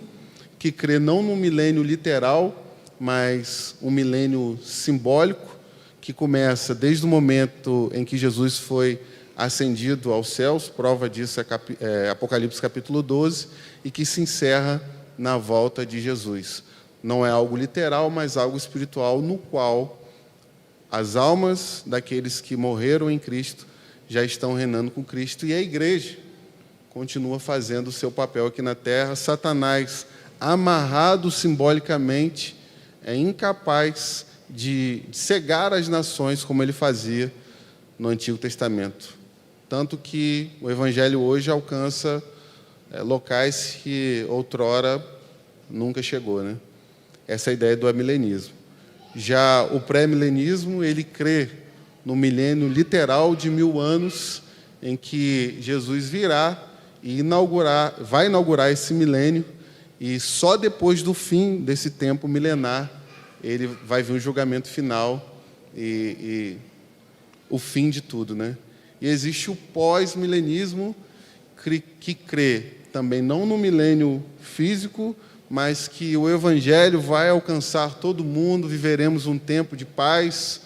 que crê não no milênio literal, mas um milênio simbólico, que começa desde o momento em que Jesus foi ascendido aos céus, prova disso é Apocalipse capítulo 12, e que se encerra na volta de Jesus. Não é algo literal, mas algo espiritual, no qual as almas daqueles que morreram em Cristo já estão reinando com Cristo, e a igreja continua fazendo o seu papel aqui na terra. Satanás, amarrado simbolicamente, é incapaz de cegar as nações como ele fazia no Antigo Testamento. Tanto que o Evangelho hoje alcança locais que outrora nunca chegou, né? Essa é a ideia do amilenismo. Já o pré-milenismo, ele crê no milênio literal de 1000 anos, em que Jesus virá e vai inaugurar esse milênio, e só depois do fim desse tempo milenar, ele vai vir o julgamento final e o fim de tudo, né? E existe o pós-milenismo, que crê também não no milênio físico, mas que o Evangelho vai alcançar todo mundo, viveremos um tempo de paz.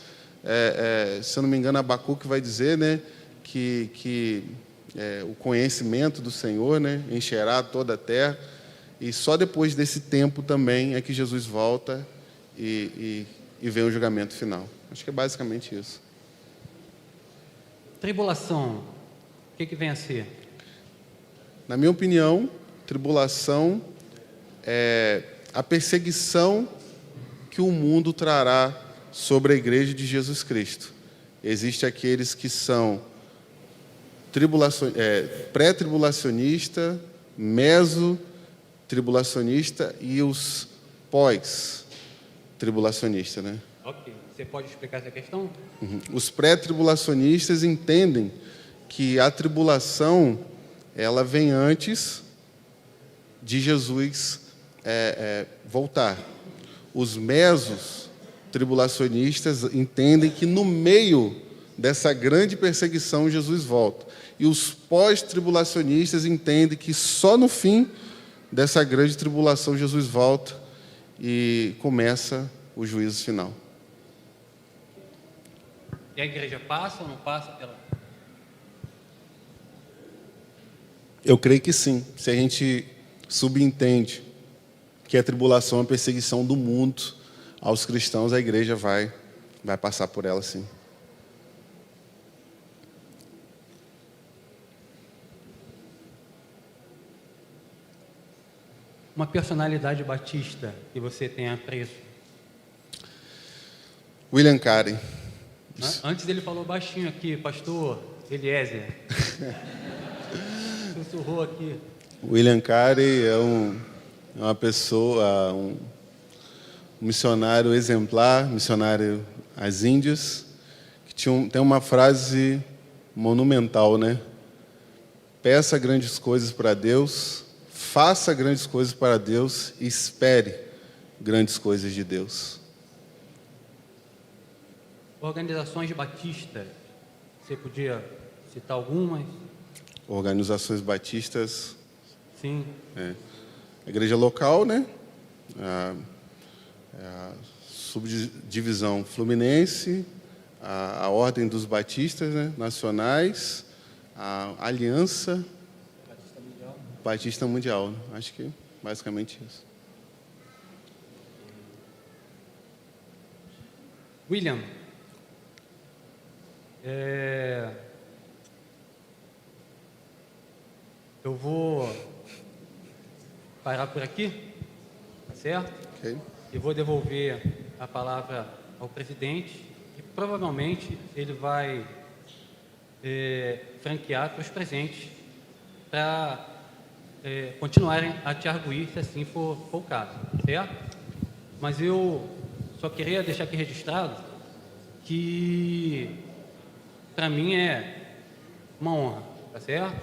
Se eu não me engano, Abacuque vai dizer, né, que o conhecimento do Senhor, né, encherá toda a terra, e só depois desse tempo também é que Jesus volta e vem o julgamento final. Acho que é basicamente isso. Tribulação, o que vem a ser? Na minha opinião, tribulação é a perseguição que o mundo trará sobre a igreja de Jesus Cristo. Existem aqueles que são pré-tribulacionista, meso-tribulacionista e os pós-tribulacionistas, né? Ok. Você pode explicar essa questão? Os pré-tribulacionistas entendem que a tribulação ela vem antes de Jesus voltar. Os mesos tribulacionistas entendem que no meio dessa grande perseguição Jesus volta. E os pós-tribulacionistas entendem que só no fim dessa grande tribulação Jesus volta e começa o juízo final. E a igreja passa ou não passa pela... Eu creio que sim. Se a gente subentende que a tribulação é a perseguição do mundo aos cristãos, a igreja vai passar por ela, sim. Uma personalidade batista que você tem apreço? William Carey. Antes ele falou baixinho aqui, pastor Eliezer. Sussurrou aqui. William Carey é uma pessoa, um missionário exemplar, missionário às Índias, que tem uma frase monumental, né? Peça grandes coisas para Deus, faça grandes coisas para Deus e espere grandes coisas de Deus. Organizações batistas, você podia citar algumas? Organizações batistas. Sim. A igreja local, né? A subdivisão fluminense, a Ordem dos Batistas, né? Nacionais, a Aliança Batista Mundial. Né? Acho que basicamente isso. William, eu vou parar por aqui, tá certo? Ok. E vou devolver a palavra ao presidente e provavelmente ele vai franquear para os presentes para continuarem a te arguir se assim for o caso, certo? Mas eu só queria deixar aqui registrado que para mim é uma honra, tá certo?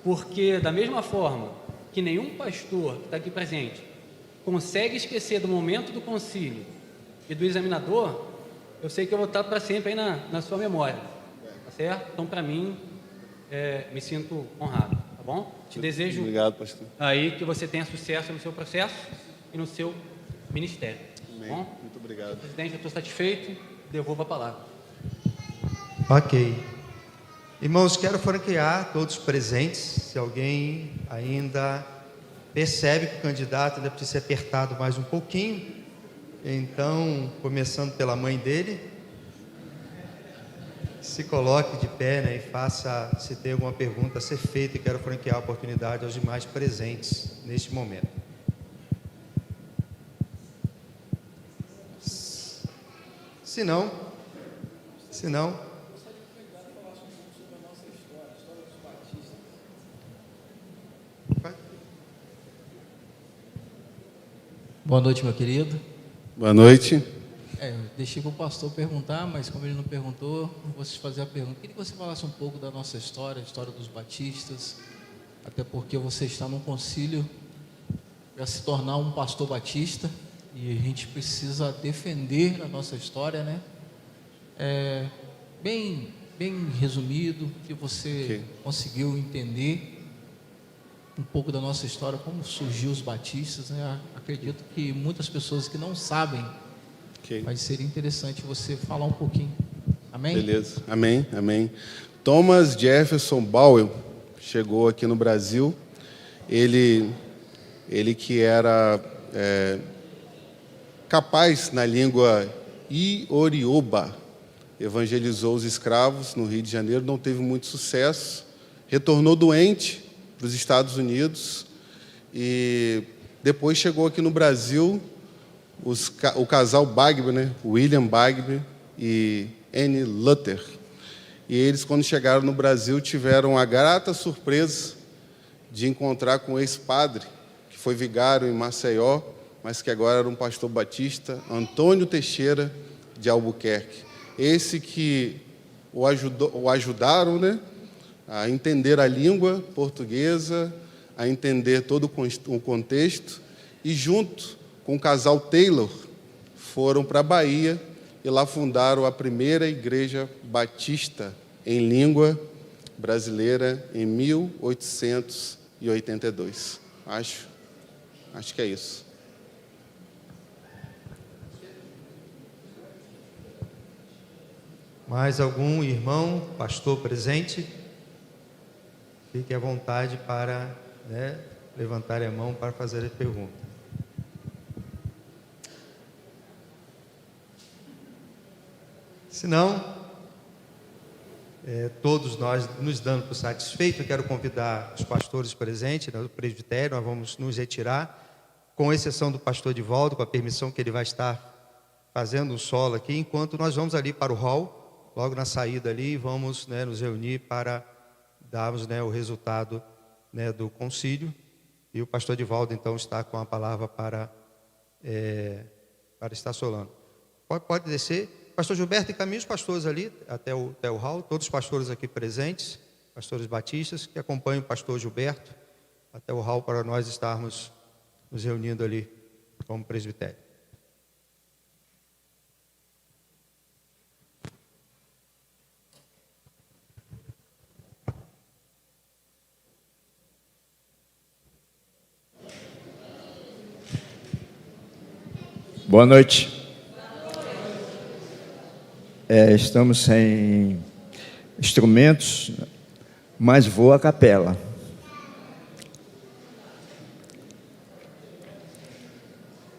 Porque da mesma forma que nenhum pastor que está aqui presente consegue esquecer do momento do concílio e do examinador, eu sei que eu vou estar para sempre aí na sua memória, tá certo? Então, para mim, me sinto honrado, tá bom? Te desejo Obrigado, pastor. aí que você tenha sucesso no seu processo e no seu ministério, Amém. tá bom? Muito obrigado. Presidente, eu estou satisfeito, devolvo a palavra. Ok. Irmãos, quero franquear todos os presentes. Se alguém ainda percebe que o candidato ainda precisa ser apertado mais um pouquinho, então, começando pela mãe dele, se coloque de pé, né, e faça, se tem alguma pergunta a ser feita, e quero franquear a oportunidade aos demais presentes neste momento. Se não, Boa noite, meu querido. Boa noite. Deixei para o pastor perguntar, mas como ele não perguntou, vou te fazer a pergunta. Queria que você falasse um pouco da nossa história, a história dos batistas, até porque você está num concílio para se tornar um pastor batista e a gente precisa defender a nossa história, né? Bem resumido, que você conseguiu entender um pouco da nossa história, como surgiu os batistas, né? Acredito que muitas pessoas que não sabem, mas seria interessante você falar um pouquinho. Amém? Beleza. Amém, amém. Thomas Jefferson Bowell chegou aqui no Brasil. Ele que era capaz na língua iorioba, evangelizou os escravos no Rio de Janeiro, não teve muito sucesso, retornou doente para os Estados Unidos e depois chegou aqui no Brasil o casal Bagby, né? William Bagby e Anne Luther. E eles, quando chegaram no Brasil, tiveram a grata surpresa de encontrar com um ex-padre, que foi vigário em Maceió, mas que agora era um pastor batista, Antônio Teixeira de Albuquerque. Esse que o ajudaram, né, a entender a língua portuguesa, a entender todo o contexto, e junto com o casal Taylor, foram para a Bahia e lá fundaram a primeira igreja batista em língua brasileira em 1882. Acho que é isso. Mais algum irmão, pastor presente? Fique à vontade para levantar a mão para fazer a pergunta. Se não, todos nós nos dando por satisfeito, eu quero convidar os pastores presentes, né, do presbitério, nós vamos nos retirar, com exceção do pastor Divaldo, com a permissão que ele vai estar fazendo um solo aqui, enquanto nós vamos ali para o hall, logo na saída ali, vamos nos reunir para darmos o resultado do concílio, e o pastor Divaldo então está com a palavra para estar solando. Pode descer. Pastor Gilberto, encaminhe os pastores ali até o hall, todos os pastores aqui presentes, pastores batistas, que acompanhem o pastor Gilberto até o hall para nós estarmos nos reunindo ali como presbitério. Boa noite. Estamos sem instrumentos, mas vou à capela.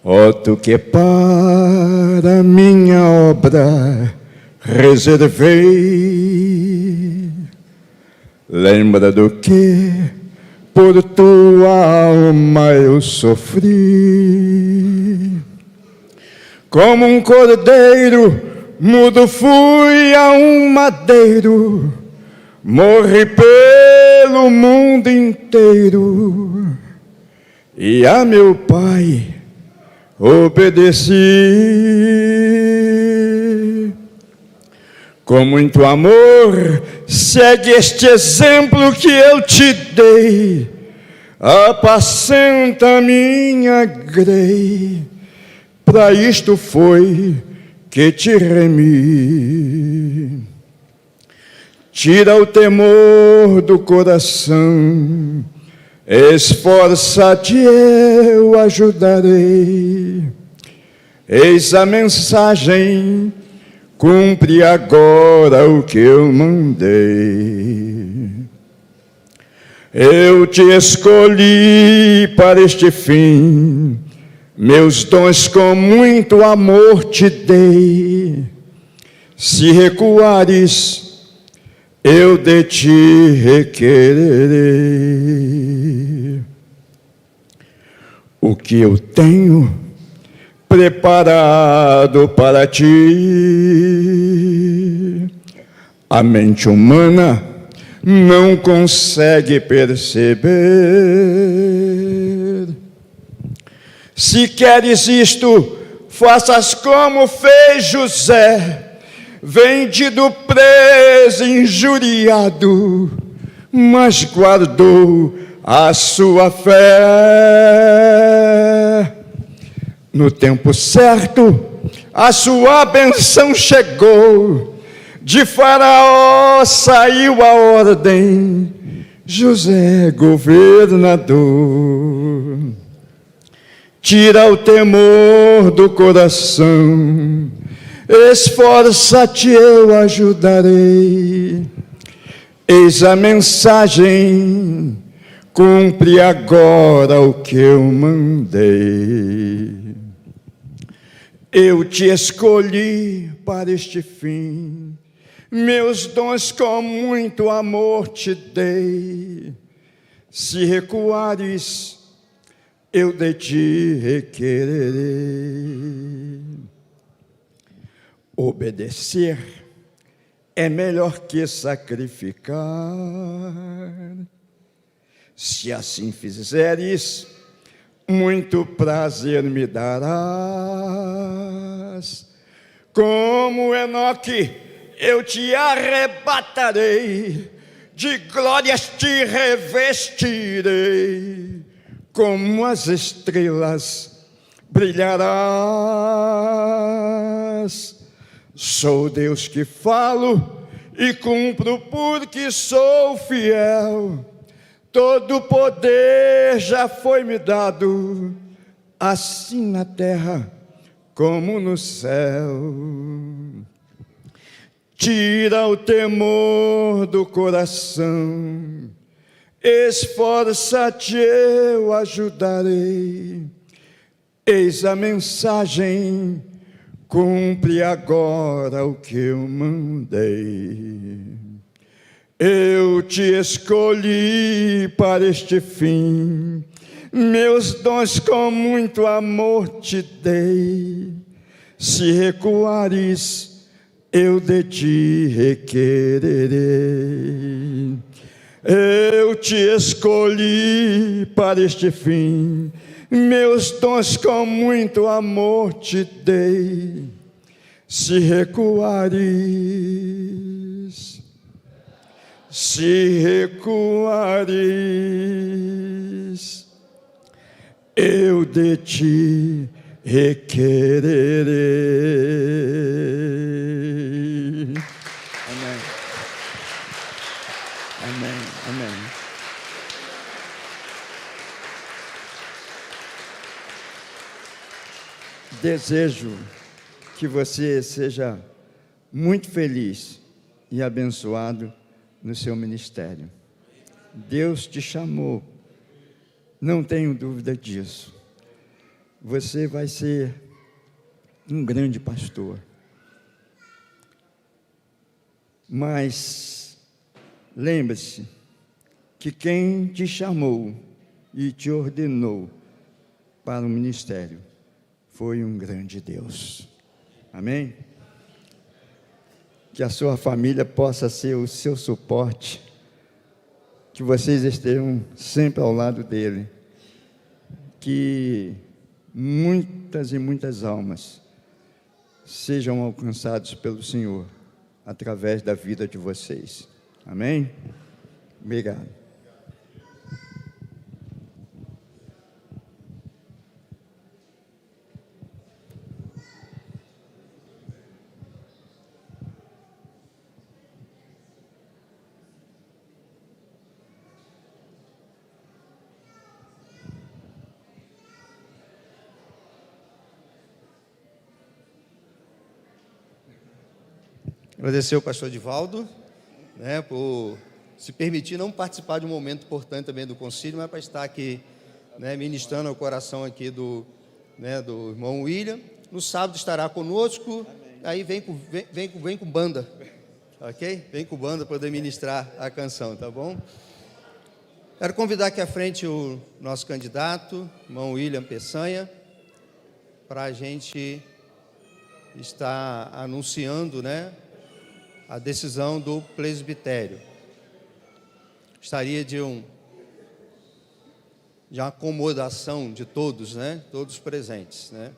Ó tu que para minha obra reservei, lembra do que por tua alma eu sofri. Como um cordeiro mudo fui a um madeiro, morri pelo mundo inteiro, e a meu Pai obedeci. Com muito amor, segue este exemplo que eu te dei, apacenta minha grei, para isto foi que te remi. Tira o temor do coração, esforça-te, eu ajudarei. Eis a mensagem, cumpre agora o que eu mandei. Eu te escolhi para este fim, meus dons com muito amor te dei. Se recuares, eu de ti requererei. O que eu tenho preparado para ti, a mente humana não consegue perceber. Se queres isto, faças como fez José, vendido, preso, injuriado, mas guardou a sua fé. No tempo certo, a sua bênção chegou, de Faraó saiu a ordem, José governador. Tira o temor do coração, esforça-te, eu ajudarei. Eis a mensagem, cumpre agora o que eu mandei. Eu te escolhi para este fim, meus dons com muito amor te dei. Se recuares, eu de ti requererei. Obedecer é melhor que sacrificar. Se assim fizeres, muito prazer me darás. Como Enoque, eu te arrebatarei, de glórias te revestirei, como as estrelas brilharás. Sou Deus que falo e cumpro porque sou fiel. Todo poder já foi me dado, assim na terra como no céu. Tira o temor do coração, esforça-te, eu ajudarei. Eis a mensagem, cumpre agora o que eu mandei. Eu te escolhi para este fim, meus dons com muito amor te dei. Se recuares, eu de ti requererei. Eu te escolhi para este fim, meus dons com muito amor te dei. Se recuares, eu de ti requererei. Amém. Amém. Amém. Desejo que você seja muito feliz e abençoado no seu ministério. Deus te chamou, não tenho dúvida disso. Você vai ser um grande pastor. Mas lembre-se que quem te chamou e te ordenou para o ministério foi um grande Deus. Amém? Que a sua família possa ser o seu suporte, que vocês estejam sempre ao lado dele, que muitas e muitas almas sejam alcançadas pelo Senhor através da vida de vocês. Amém? Obrigado. Agradecer ao pastor Divaldo, né, por se permitir não participar de um momento importante também do concílio, mas para estar aqui, né, ministrando ao coração aqui do irmão William. No sábado estará conosco. Aí vem com banda, ok? Vem com banda para poder ministrar a canção, tá bom? Quero convidar aqui à frente o nosso candidato, irmão William Peçanha, para a gente estar anunciando, né, a decisão do presbitério. Gostaria de uma acomodação de todos, né? Todos presentes, né?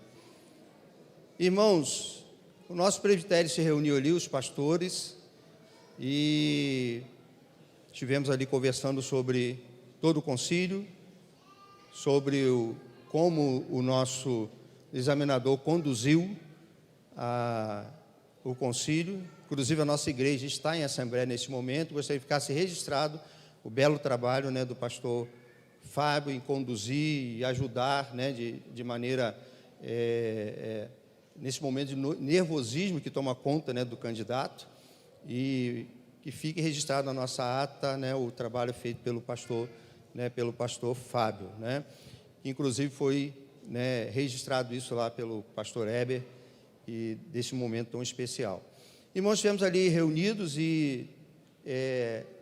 Irmãos, o nosso presbitério se reuniu ali, os pastores, e estivemos ali conversando sobre todo o concílio, sobre como o nosso examinador conduziu o concílio. Inclusive, a nossa igreja está em assembleia nesse momento. Gostaria que ficasse registrado o belo trabalho, né, do pastor Fábio em conduzir e ajudar, né, de maneira, nesse momento de nervosismo que toma conta, né, do candidato, e que fique registrado na nossa ata, né, o trabalho feito pelo pastor Fábio, né, inclusive foi, né, registrado isso lá pelo pastor Heber, e desse momento tão especial. Irmãos, estivemos ali reunidos e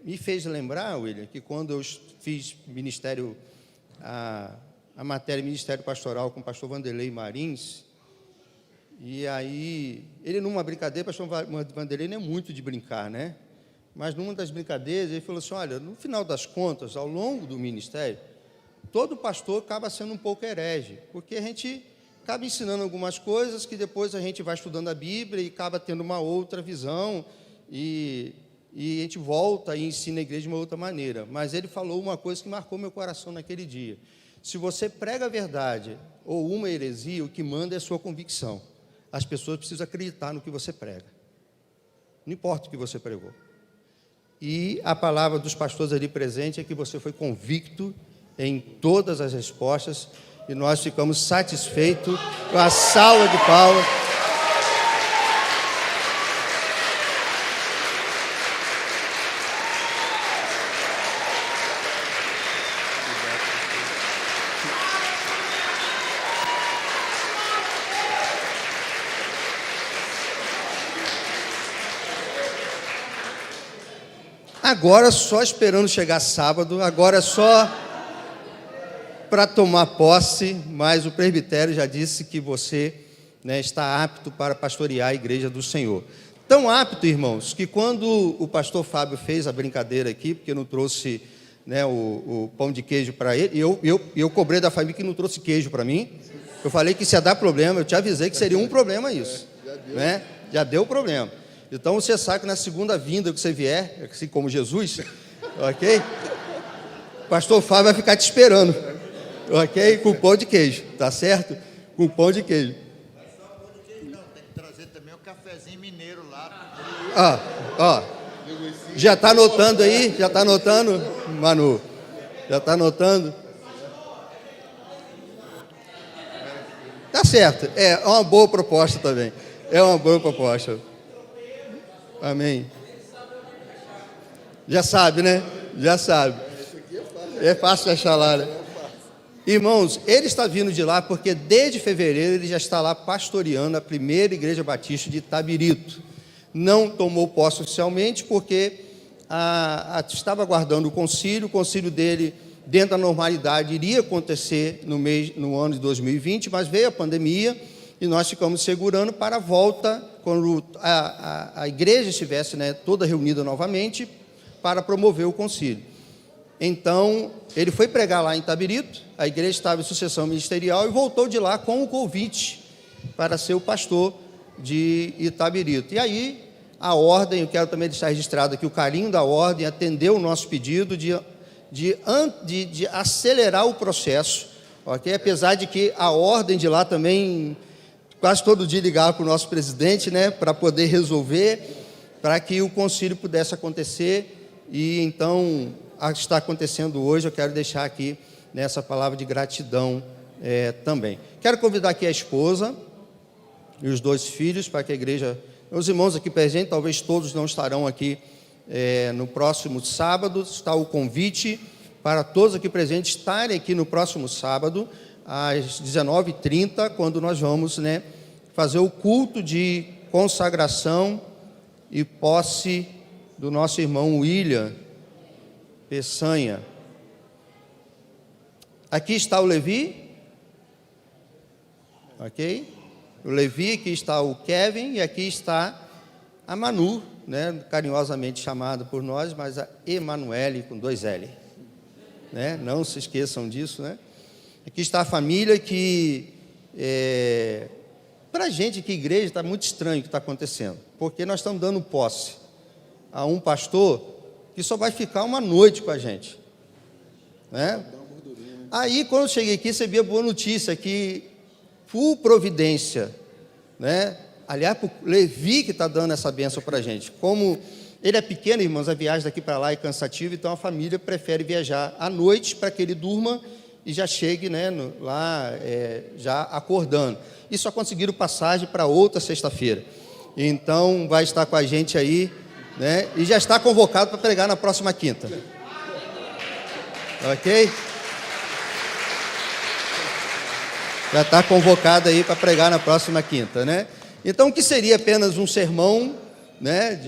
me fez lembrar, William, que quando eu fiz ministério, a matéria Ministério Pastoral com o pastor Vanderlei Marins, e aí, ele numa brincadeira, o pastor Vanderlei não é muito de brincar, né? Mas numa das brincadeiras, ele falou assim, olha, no final das contas, ao longo do ministério, todo pastor acaba sendo um pouco herege, porque a gente acaba ensinando algumas coisas que depois a gente vai estudando a Bíblia e acaba tendo uma outra visão e a gente volta e ensina a igreja de uma outra maneira. Mas ele falou uma coisa que marcou meu coração naquele dia. Se você prega a verdade ou uma heresia, o que manda é a sua convicção. As pessoas precisam acreditar no que você prega. Não importa o que você pregou. E a palavra dos pastores ali presentes é que você foi convicto em todas as respostas, e nós ficamos satisfeitos com a salva de palmas. Agora só esperando chegar sábado, agora só para tomar posse, mas o presbitério já disse que você, né, está apto para pastorear a igreja do Senhor. Tão apto, irmãos, que quando o pastor Fábio fez a brincadeira aqui, porque não trouxe, né, o pão de queijo para ele, e eu cobrei da família que não trouxe queijo para mim, eu falei que isso ia dar problema, eu te avisei que seria um problema isso, né? Já deu problema. Então você sabe que na segunda vinda que você vier, assim como Jesus, ok? O pastor Fábio vai ficar te esperando, ok? Com pão de queijo, tá certo? Com pão de queijo. Não é só pão de queijo, não. Tem que trazer também um cafezinho mineiro lá. Ó. Já está anotando aí? Já está anotando, Manu? Já está anotando? Tá certo. É uma boa proposta também. É uma boa proposta. Amém. Já sabe, né? Já sabe. É fácil de achar lá, né? Irmãos, ele está vindo de lá porque desde fevereiro ele já está lá pastoreando a primeira igreja batista de Itabirito. Não tomou posse oficialmente porque estava aguardando o concílio dele, dentro da normalidade, iria acontecer no ano de 2020, mas veio a pandemia e nós ficamos segurando para a volta, quando a igreja estivesse, né, toda reunida novamente, para promover o concílio. Então, ele foi pregar lá em Itabirito, a igreja estava em sucessão ministerial, e voltou de lá com o convite para ser o pastor de Itabirito. E aí, a ordem, eu quero também deixar registrado aqui, o carinho da ordem atendeu o nosso pedido de acelerar o processo, ok? Apesar de que a ordem de lá também, quase todo dia ligava para o nosso presidente, né, para poder resolver, para que o concílio pudesse acontecer, e então, está acontecendo hoje, eu quero deixar aqui nessa palavra de gratidão também. Quero convidar aqui a esposa e os 2 filhos, para que a igreja, os irmãos aqui presentes, talvez todos não estarão aqui no próximo sábado, está o convite para todos aqui presentes estarem aqui no próximo sábado, às 19h30, quando nós vamos, né, fazer o culto de consagração e posse do nosso irmão William Peçanha. Aqui está o Levi, ok? O Levi, aqui está o Kevin, e aqui está a Manu, né, carinhosamente chamada por nós, mas a Emanuele com 2 L, né? Não se esqueçam disso, né? Aqui está a família que, para a gente que igreja, está muito estranho o que está acontecendo, porque nós estamos dando posse a um pastor que só vai ficar uma noite com a gente, né? Aí, quando eu cheguei aqui, recebi a boa notícia que, por providência, né? Aliás, o Levi que está dando essa bênção para a gente. Como ele é pequeno, irmãos, a viagem daqui para lá é cansativa, então a família prefere viajar à noite para que ele durma e já chegue, né, lá já acordando. E só conseguiram passagem para outra sexta-feira. Então, vai estar com a gente aí, né, e já está convocado para pregar na próxima quinta. Ok? Já está convocado aí para pregar na próxima quinta, né? Então, o que seria apenas um sermão, né?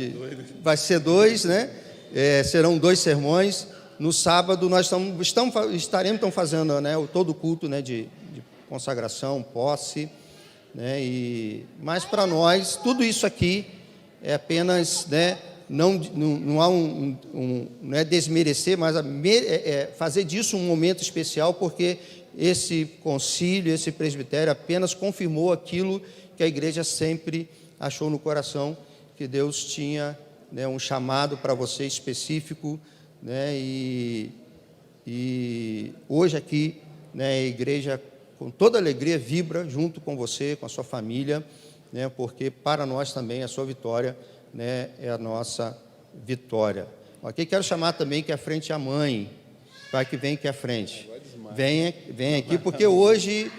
Vai ser 2, né? Serão 2 sermões. No sábado, nós estaremos fazendo, né, todo o culto, né, de consagração, posse, né? Mas para nós, tudo isso aqui é apenas, né, não há não é desmerecer, mas fazer disso um momento especial, porque esse concílio, esse presbitério apenas confirmou aquilo que a igreja sempre achou no coração, que Deus tinha, né, um chamado para você específico, né, e hoje aqui, né, a igreja com toda alegria vibra junto com você, com a sua família, né, porque para nós também a sua vitória, né, é a nossa vitória. Ok? Quero chamar também que à frente a mãe, para que venha aqui à frente. Vem aqui, porque hoje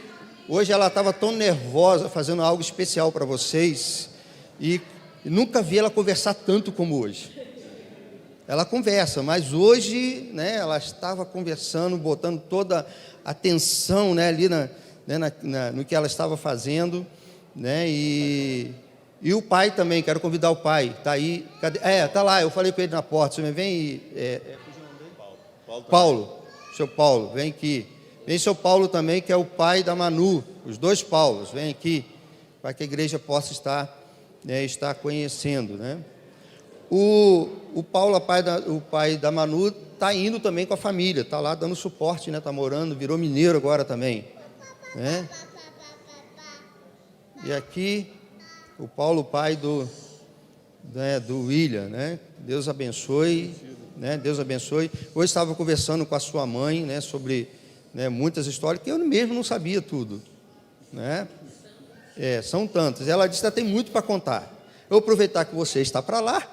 ela estava tão nervosa, fazendo algo especial para vocês, e nunca vi ela conversar tanto como hoje. Ela conversa, mas hoje, né, ela estava conversando, botando toda a atenção, né, ali no que ela estava fazendo, né, e o pai também, quero convidar o pai, está aí, está lá, eu falei com ele na porta, você vem Paulo, seu Paulo, vem aqui. Vem seu Paulo também, que é o pai da Manu, os 2 Paulos, vem aqui, para que a igreja possa estar conhecendo, né? O Paulo, o pai da Manu, está indo também com a família, está lá dando suporte, né? Está morando, virou mineiro agora também, né? E aqui, o Paulo, pai do William, né? Deus abençoe, né? Deus abençoe. Hoje estava conversando com a sua mãe, né, sobre, né, muitas histórias que eu mesmo não sabia tudo, né? São tantas. Ela disse que tem muito para contar. Eu vou aproveitar que você está para lá,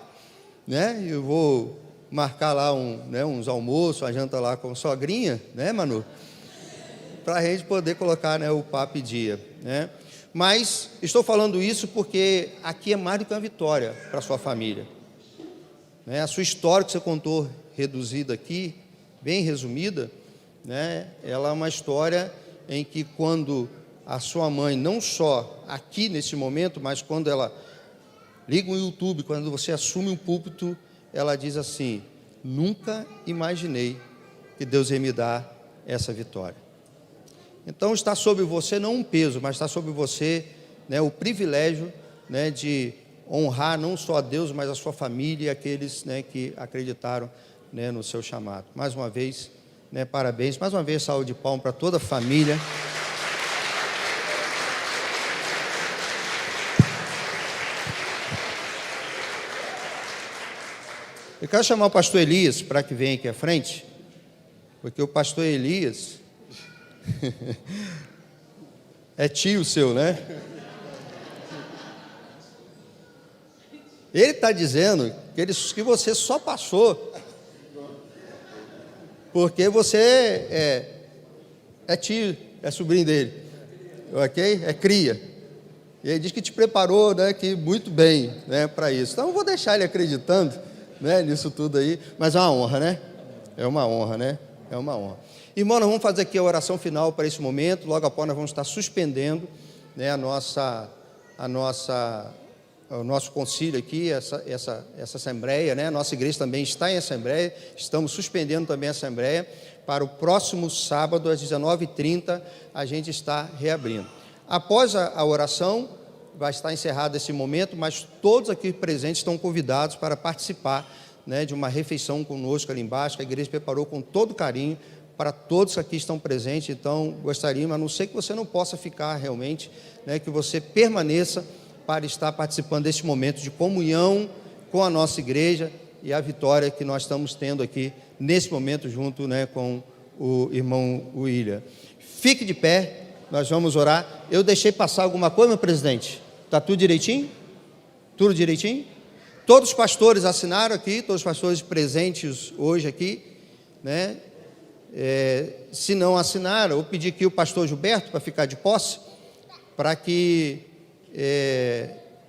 né? Eu vou marcar lá uns almoços, a janta lá com a sogrinha, né, Manu? Para a gente poder colocar, né, o papo em dia, né? Mas estou falando isso porque aqui é mais do que uma vitória para a sua família, né? A sua história que você contou, reduzida aqui, bem resumida, né? Ela é uma história em que, quando a sua mãe, não só aqui nesse momento, mas quando ela liga o YouTube, quando você assume um púlpito, ela diz assim: nunca imaginei que Deus ia me dar essa vitória. Então está sobre você não um peso, mas está sobre você, né, o privilégio, né, de honrar não só a Deus, mas a sua família e aqueles, né, que acreditaram, né, no seu chamado. Mais uma vez, né, parabéns, mais uma vez saúde de palmas para toda a família. Eu quero chamar o pastor Elias para que venha aqui à frente, porque o pastor Elias é tio seu, né? Ele está dizendo que você só passou porque você é tio, é sobrinho dele, ok? É cria. E ele diz que te preparou, né, que muito bem, né, para isso. Então eu vou deixar ele acreditando, né, nisso tudo aí, mas é uma honra, né? É uma honra, né? É uma honra. Irmão, nós vamos fazer aqui a oração final para esse momento. Logo após nós vamos estar suspendendo, né, o nosso concílio aqui, essa assembleia, né? A nossa igreja também está em assembleia. Estamos suspendendo também a assembleia para o próximo sábado às 19h30. A gente está reabrindo. Após a oração, vai estar encerrado esse momento, mas todos aqui presentes estão convidados para participar, né, de uma refeição conosco ali embaixo, que a igreja preparou com todo carinho para todos que aqui estão presentes. Então, gostaríamos, a não ser que você não possa ficar realmente, né, que você permaneça para estar participando desse momento de comunhão com a nossa igreja e a vitória que nós estamos tendo aqui nesse momento junto, né, com o irmão William. Fique de pé, nós vamos orar. Eu deixei passar alguma coisa, meu presidente? Está tudo direitinho? Tudo direitinho? Todos os pastores assinaram aqui, todos os pastores presentes hoje aqui, né? Se não assinaram, eu pedi aqui o pastor Gilberto para ficar de posse, para que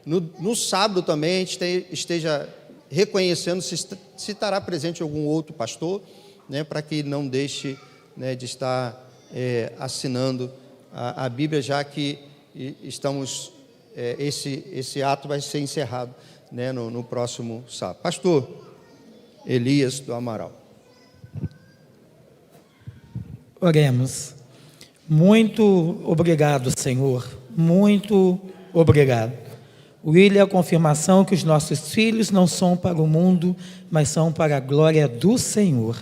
no sábado também a gente esteja reconhecendo se estará presente algum outro pastor, né, para que não deixe, né, de estar assinando a Bíblia, já que estamos, esse ato vai ser encerrado, né, no próximo sábado. Pastor Elias do Amaral. Oremos. Muito obrigado, Senhor. Muito obrigado. William, é a confirmação que os nossos filhos não são para o mundo, mas são para a glória do Senhor.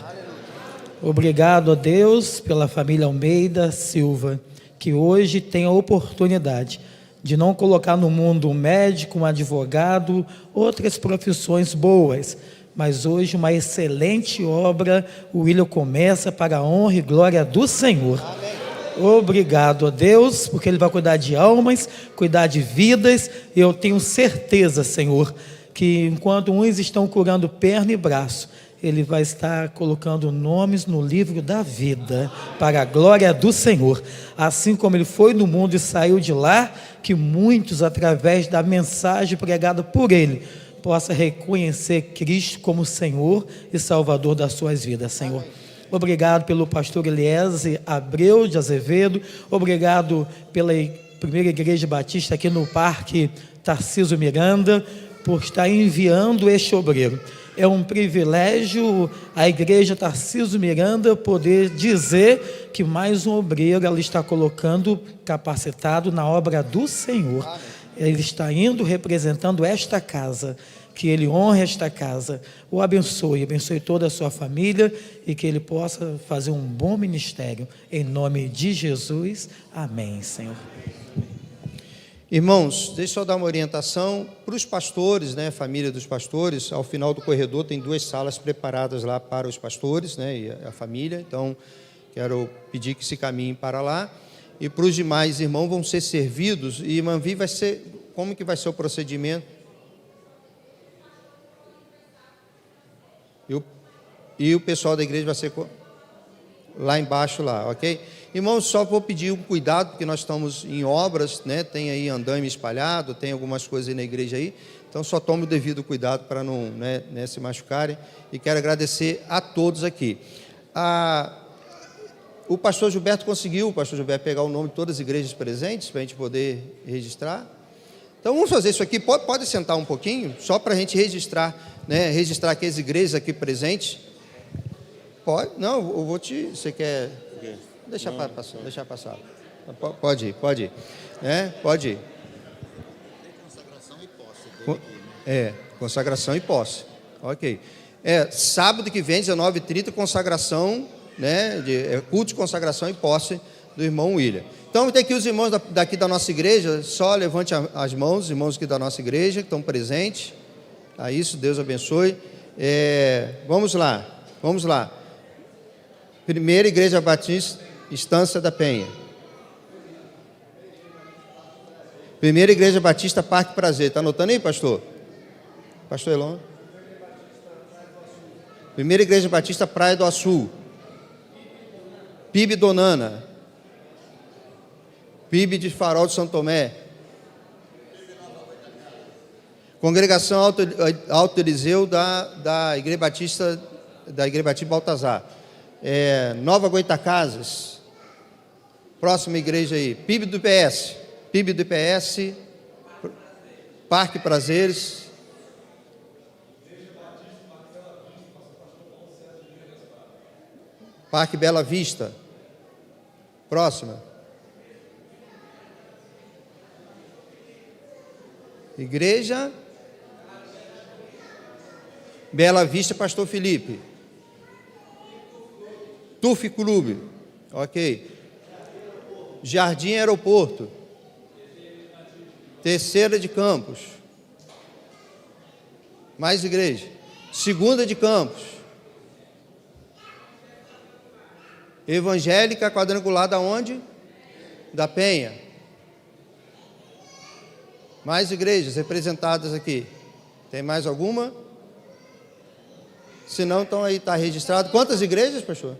Obrigado a Deus pela família Almeida Silva, que hoje tem a oportunidade de não colocar no mundo um médico, um advogado, outras profissões boas, mas hoje uma excelente obra, o William começa para a honra e glória do Senhor. Amém. Obrigado a Deus, porque Ele vai cuidar de almas, cuidar de vidas, e eu tenho certeza, Senhor, que enquanto uns estão curando perna e braço, Ele vai estar colocando nomes no livro da vida, para a glória do Senhor. Assim como Ele foi no mundo e saiu de lá, que muitos, através da mensagem pregada por Ele, possa reconhecer Cristo como Senhor e Salvador das suas vidas, Senhor. Amém. Obrigado pelo pastor Eliezer Abreu de Azevedo, obrigado pela primeira igreja batista aqui no Parque Tarcísio Miranda, por estar enviando este obreiro. É um privilégio a igreja Tarcísio Miranda poder dizer que mais um obreiro ela está colocando capacitado na obra do Senhor. Amém. Ele está indo representando esta casa, que Ele honre esta casa, o abençoe toda a sua família e que Ele possa fazer um bom ministério, em nome de Jesus, amém, Senhor. Irmãos, deixa eu dar uma orientação para os pastores, né, família dos pastores. Ao final do corredor tem 2 salas preparadas lá para os pastores, né, e a família, então quero pedir que se caminhem para lá. E para os demais irmãos vão ser servidos, e irmã Vi, como que vai ser o procedimento? E o pessoal da igreja vai ser lá embaixo, lá, ok? Irmãos, só vou pedir um cuidado, porque nós estamos em obras, né? Tem aí andaime espalhado, tem algumas coisas aí na igreja aí, então só tome o devido cuidado para não, né, se machucarem, e quero agradecer a todos aqui. O pastor Gilberto conseguiu, pegar o nome de todas as igrejas presentes, para a gente poder registrar. Então, vamos fazer isso aqui. Pode sentar um pouquinho, só para a gente registrar, né? Registrar aqui as igrejas aqui presentes. Pode? Não, eu vou te... Você quer... Deixar passar. Pode ir. Pode ir. Consagração e posse. Consagração e posse. Ok. Sábado que vem, 19h30, consagração, né? Culto de consagração e posse do irmão William. Então, tem aqui os irmãos daqui da nossa igreja, só levante as mãos, os irmãos aqui da nossa igreja, que estão presentes. A isso, Deus abençoe. Vamos lá. Primeira Igreja Batista, Estância da Penha. Primeira Igreja Batista, Parque Prazer. Está anotando aí, pastor? Pastor Elon? Primeira Igreja Batista, Praia do Açu. PIB Donana. PIB de Farol de São Tomé. Congregação Alto Eliseu da Igreja Batista Baltazar. Nova Goitacazes. Próxima igreja aí. PIB do IPS. Parque Prazeres. Parque Bela Vista. Próxima. Igreja Bela Vista, Pastor Felipe. Turf Clube. Ok. Jardim Aeroporto. Terceira de Campos. Mais igreja. Segunda de Campos. Evangélica Quadrangular da onde? Da Penha. Mais igrejas representadas aqui. Tem mais alguma? Se não, então aí está registrado. Quantas igrejas, pastor?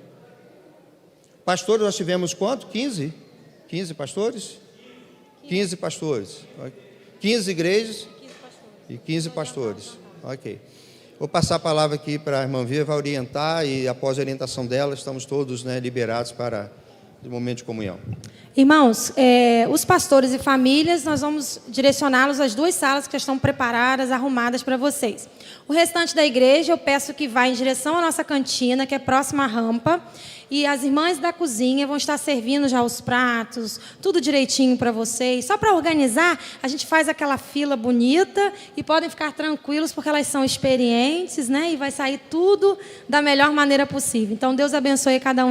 Pastores, nós tivemos quanto? 15? 15 pastores? 15 pastores. 15 igrejas e 15 pastores. Ok. Vou passar a palavra aqui para a irmã Viva, vai orientar, e após a orientação dela, estamos todos, né, liberados para o momento de comunhão. Irmãos, os pastores e famílias, nós vamos direcioná-los às 2 salas que já estão preparadas, arrumadas para vocês. O restante da igreja, eu peço que vá em direção à nossa cantina, que é próxima à rampa, e as irmãs da cozinha vão estar servindo já os pratos, tudo direitinho para vocês. Só para organizar, a gente faz aquela fila bonita e podem ficar tranquilos, porque elas são experientes, né? E vai sair tudo da melhor maneira possível. Então, Deus abençoe cada um de